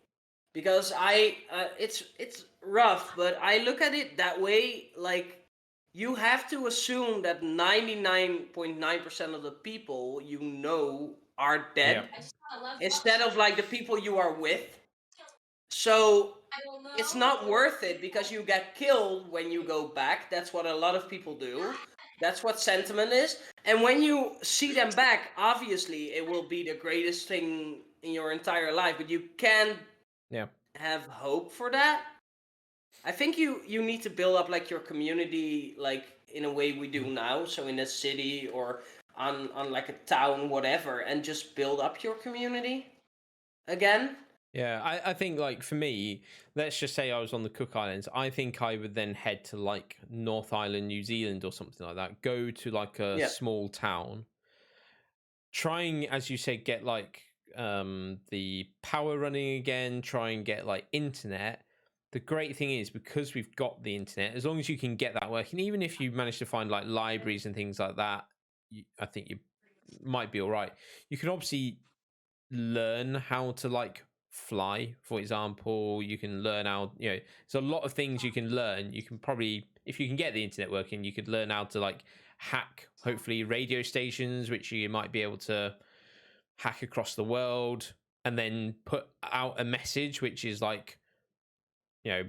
Because it's rough, but I look at it that way. Like, you have to assume that 99.9% of the people you know are Yeah. dead, instead of like the people you are with. So it's not worth it because you get killed when you go back. That's what a lot of people do. That's what sentiment is. And when you see them back, obviously it will be the greatest thing in your entire life, but you can't Yeah. have hope for that. I think you need to build up like your community, like in a way we do now, so in a city or on like a town, whatever, and just build up your community again. Yeah, I think like for me, let's just say I was on the Cook Islands. I think I would then head to like North Island, New Zealand, or something like that. Go to like a Yeah. small town, trying, as you said, get like the power running again. Try and get like internet. The great thing is because we've got the internet, as long as you can get that working, even if you manage to find like libraries and things like that, I think you might be all right. You can obviously learn how to like fly, for example. You can learn how, there's a lot of things you can learn. You can probably, if you can get the internet working, you could learn how to like hack hopefully radio stations, which you might be able to hack across the world, and then put out a message which is like, Yeah.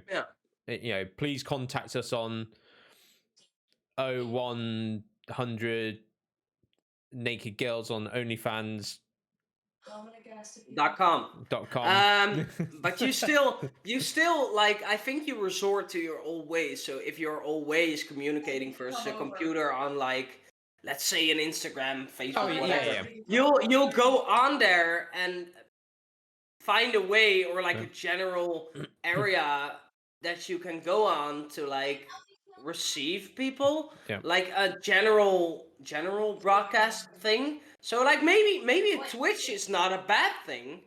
please contact us on 0100 naked girls on OnlyFans .com. .com. But you still like, I think you resort to your old ways. So if your old way is communicating versus a computer on like, let's say an Instagram, Facebook, Oh, yeah, whatever, yeah. you'll go on there and find a way, or like Yeah. a general area that you can go on to like receive people, Yeah. like a general broadcast thing. So like maybe a Twitch is not a bad thing,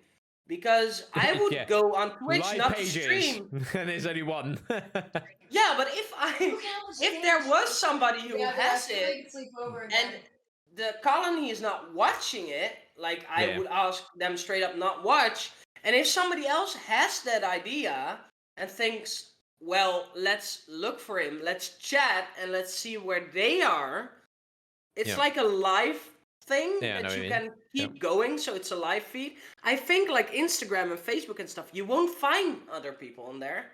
because I would Yeah. go on Twitch Live not to pages, stream. and there's only one. Yeah, but if there was somebody who has it and the colony is not watching it, like I Yeah. would ask them straight up not watch. And if somebody else has that idea and thinks, well, let's look for him, let's chat, and let's see where they are. It's Yeah. like a live thing Yeah, I know that what you you can mean. keep going, so it's a live feed. I think like Instagram and Facebook and stuff, you won't find other people on there.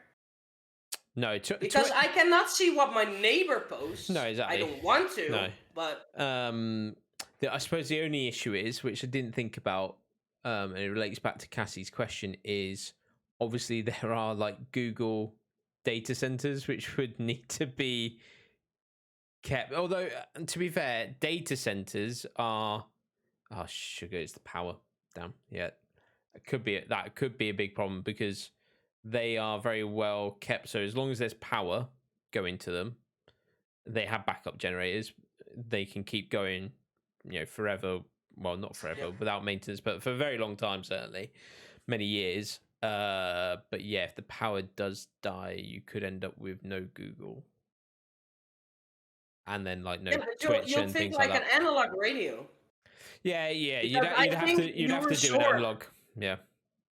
No, because I cannot see what my neighbor posts. No, exactly. I don't want to. No. But I suppose the only issue is, which I didn't think about, and it relates back to Cassie's question, is obviously there are like Google data centers which would need to be kept. Although, to be fair, data centers are sugar is the power. Damn, yeah, it could be that could be a big problem because they are very well kept. So as long as there's power going to them, they have backup generators. They can keep going, forever. Well, not forever, without maintenance, but for a very long time, certainly, many years. But yeah, if the power does die, you could end up with no Google, and then like no Twitch you'll and think things like like an that. analog radio. Yeah, Because I think you'd have to do an analog. Yeah.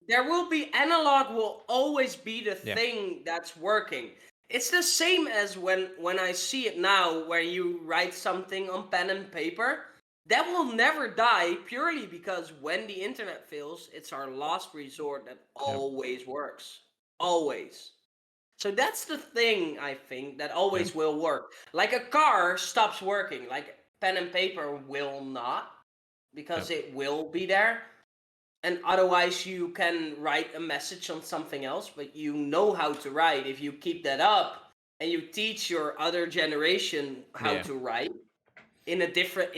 There will be analog will always be the thing that's working. It's the same as when I see it now, where you write something on pen and paper. That will never die purely because when the internet fails, it's our last resort that always works. Always. So that's the thing, I think, that always will work. Like a car stops working, like pen and paper will not, because it will be there. And otherwise you can write a message on something else, but you know how to write. If you keep that up and you teach your other generation how to write in a different,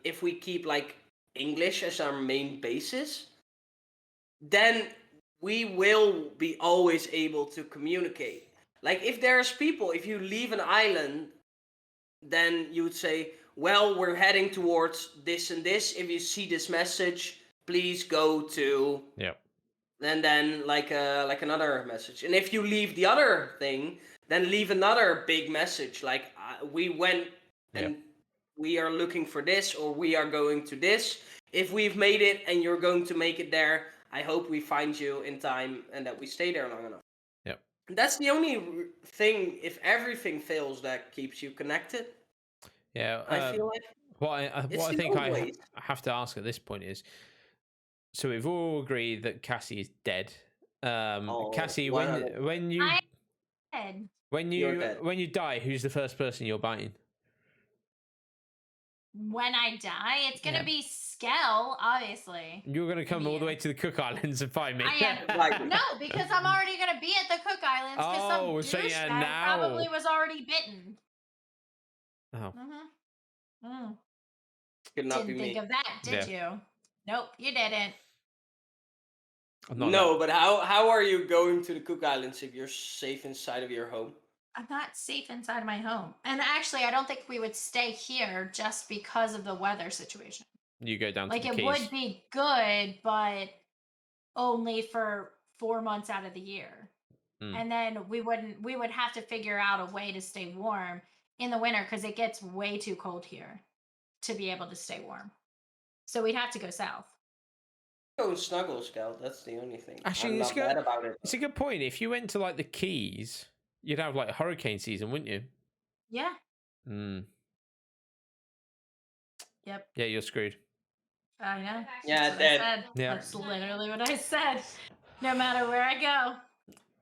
if we keep like English as our main basis, then we will be always able to communicate. Like if there's people, if you leave an island, then you would say, well, we're heading towards this and this. If you see this message, please go to. And then like another message. And if you leave the other thing, then leave another big message. Like we went and we are looking for this, or we are going to this. If we've made it and you're going to make it there, I hope we find you in time and that we stay there long enough. That's the only thing, if everything fails, that keeps you connected. I feel like what I think I have to ask at this point is, so we've all agreed that Cassie is dead. Cassie, when you die, who's the first person you're biting? When I die, it's gonna be Skell, obviously. You're gonna come all the way to the Cook Islands and find me. No, because I'm already gonna be at the Cook Islands. Because some douchebag probably was already bitten. Didn't think of that, did you? Nope, you didn't. No, but how are you going to the Cook Islands if you're safe inside of your home? I'm not safe inside my home. And actually, I don't think we would stay here just because of the weather situation. You go down to the Keys. Like, it would be good, but only for 4 months out of the year. And then we would have to figure out a way to stay warm in the winter because it gets way too cold here to be able to stay warm. So we'd have to go south. Go snuggle, Scout. That's the only thing. Actually, I'm not mad about it. It's a good point. If you went to like the Keys, you'd have like hurricane season, wouldn't you? Yeah. Yep. Yeah, you're screwed. I know. Yeah, That's literally what I said. No matter where I go.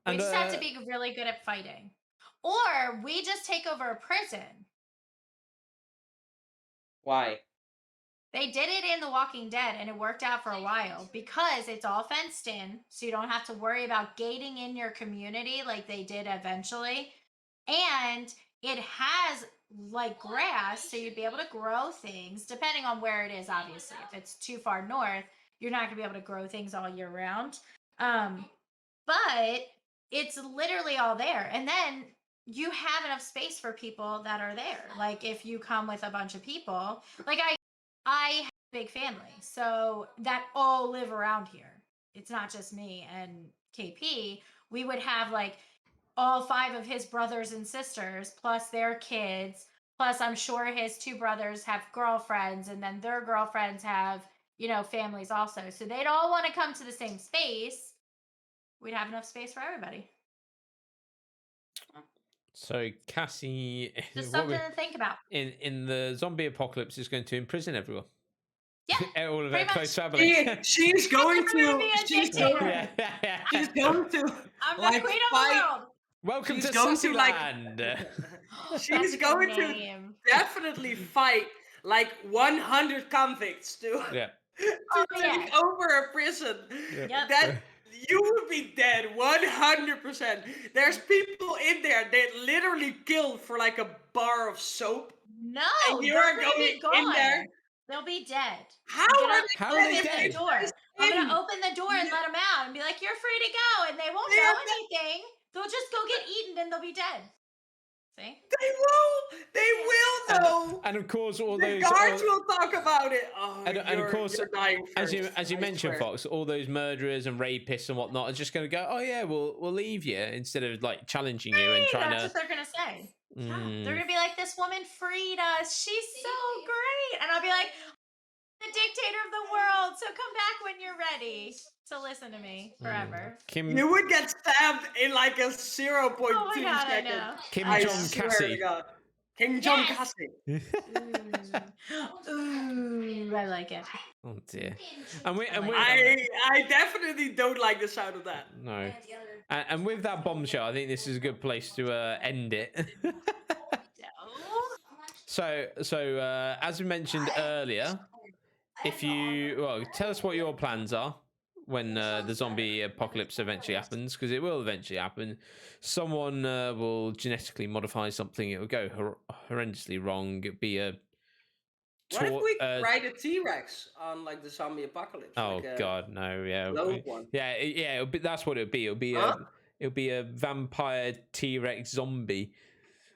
We just have to be really good at fighting. Or we just take over a prison. Why? They did it in The Walking Dead, and it worked out for a while because it's all fenced in, so you don't have to worry about gating in your community like they did eventually. And it has like grass, so you'd be able to grow things depending on where it is, obviously. If it's too far north, you're not going to be able to grow things all year round. But it's literally all there. And then you have enough space for people that are there. Like if you come with a bunch of people, like I have a big family, so that all live around here. It's not just me and KP. We would have like all 5 of his brothers and sisters, plus their kids, plus I'm sure his 2 brothers have girlfriends, and then their girlfriends have, families also. So they'd all want to come to the same space. We'd have enough space for everybody. So Cassie, just something to think about. In the zombie apocalypse, is going to imprison everyone. Yeah, all of their close family. She's going to. She's going to. I'm the queen of the world. Welcome She's to going to, like- Sassyland. She's That's a good going to name. definitely fight like 100 convicts to Yeah. Oh, take yeah. over a prison. Yep. That you would be dead 100%. There's people in there that literally killed for like a bar of soap. No, And you they're are gonna be going in gone. there. They'll be dead. How I'm are gonna they How are they open dead? the door. I'm in? gonna open the door and let them out and be like, "You're free to go," and they won't They know are anything. They'll just go get eaten and they'll be dead. See? They will. They will though. And of course, all The those guards will talk about it. Oh, and of you're- course, you're dying as you first, I mentioned, swear. Fox, all those murderers and rapists and whatnot are just going to go, oh yeah, we'll leave you, instead of like challenging you and Hey, trying that's to. what they're gonna say. Yeah. Mm. They're gonna be like, "This woman freed us. She's so great," and I'll be like, "The dictator of the world. So come back when you're ready to listen to me forever." Kim You would get stabbed in like a 0.2 Oh my god, I second. know. Kim I Jong swear Cassie. to God. King John Yes. Cassie. Ooh, I like it. Oh dear. And we and like we I definitely don't like the sound of that. no. And with that bombshell, I think this is a good place to end it. So as we mentioned earlier, if you tell us what your plans are when the zombie apocalypse eventually happens, because it will eventually happen. Someone will genetically modify something. It will go horrendously wrong. It'll be a What if we ride a T-Rex on like the zombie apocalypse? oh like a god, no, yeah, clone one? yeah. That's what it'll be. It'll be a vampire T-Rex zombie.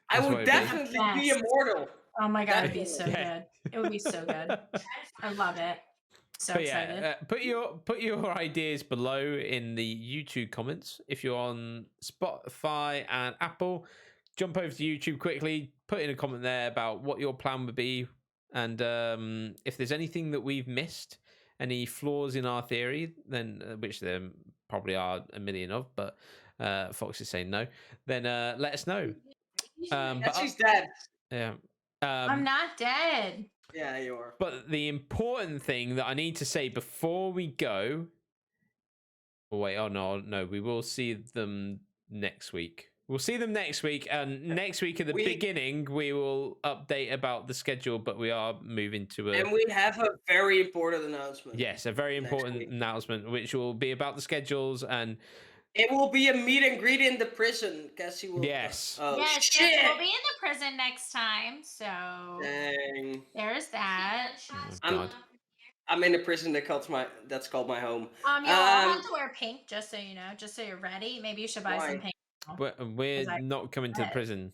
I That's what would it'd be. definitely be immortal. Oh my god, it'd be so Yeah. good. It would be so good. I love it. So But excited. yeah, put your ideas below in the YouTube comments. If you're on Spotify and Apple, jump over to YouTube quickly. Put in a comment there about what your plan would be, and if there's anything that we've missed, any flaws in our theory, then which there probably are a million of, but Fox is saying no. Then let us know. But she's dead. Yeah. I'm not dead. Yeah, you are. But the important thing that I need to say before we go. Oh, wait, no, we will see them next week. We'll see them next week, and next week at the beginning we will update about the schedule. But we are moving to a. And we have a very important announcement. Yes, a very important week. announcement, which will be about the schedules and. It will be a meet and greet in the prison. Cassie will. Yes. Oh, yes, shit. yes, we'll be in the prison next time. So Dang. there's that. Oh, God. I'm in a prison that's called my home. You'll all have to wear pink, just so you know, just so you're ready. Maybe you should buy some pink. We're not coming to the prison.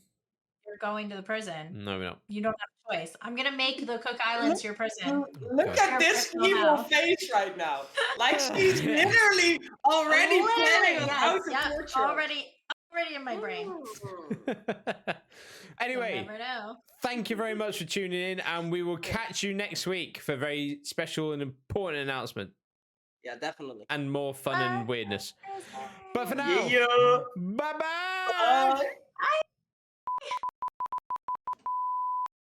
You're going to the prison. No, we're not. You don't have a choice. I'm gonna make the Cook Islands your prison. Look at this evil face right now. Like she's literally already planning on how to torture us. Already in my brain. Anyway, You'll never know. thank you very much for tuning in, and we will catch you next week for a very special and important announcement. Yeah, definitely. And more fun and weirdness. But for now, yeah. bye-bye. Bye.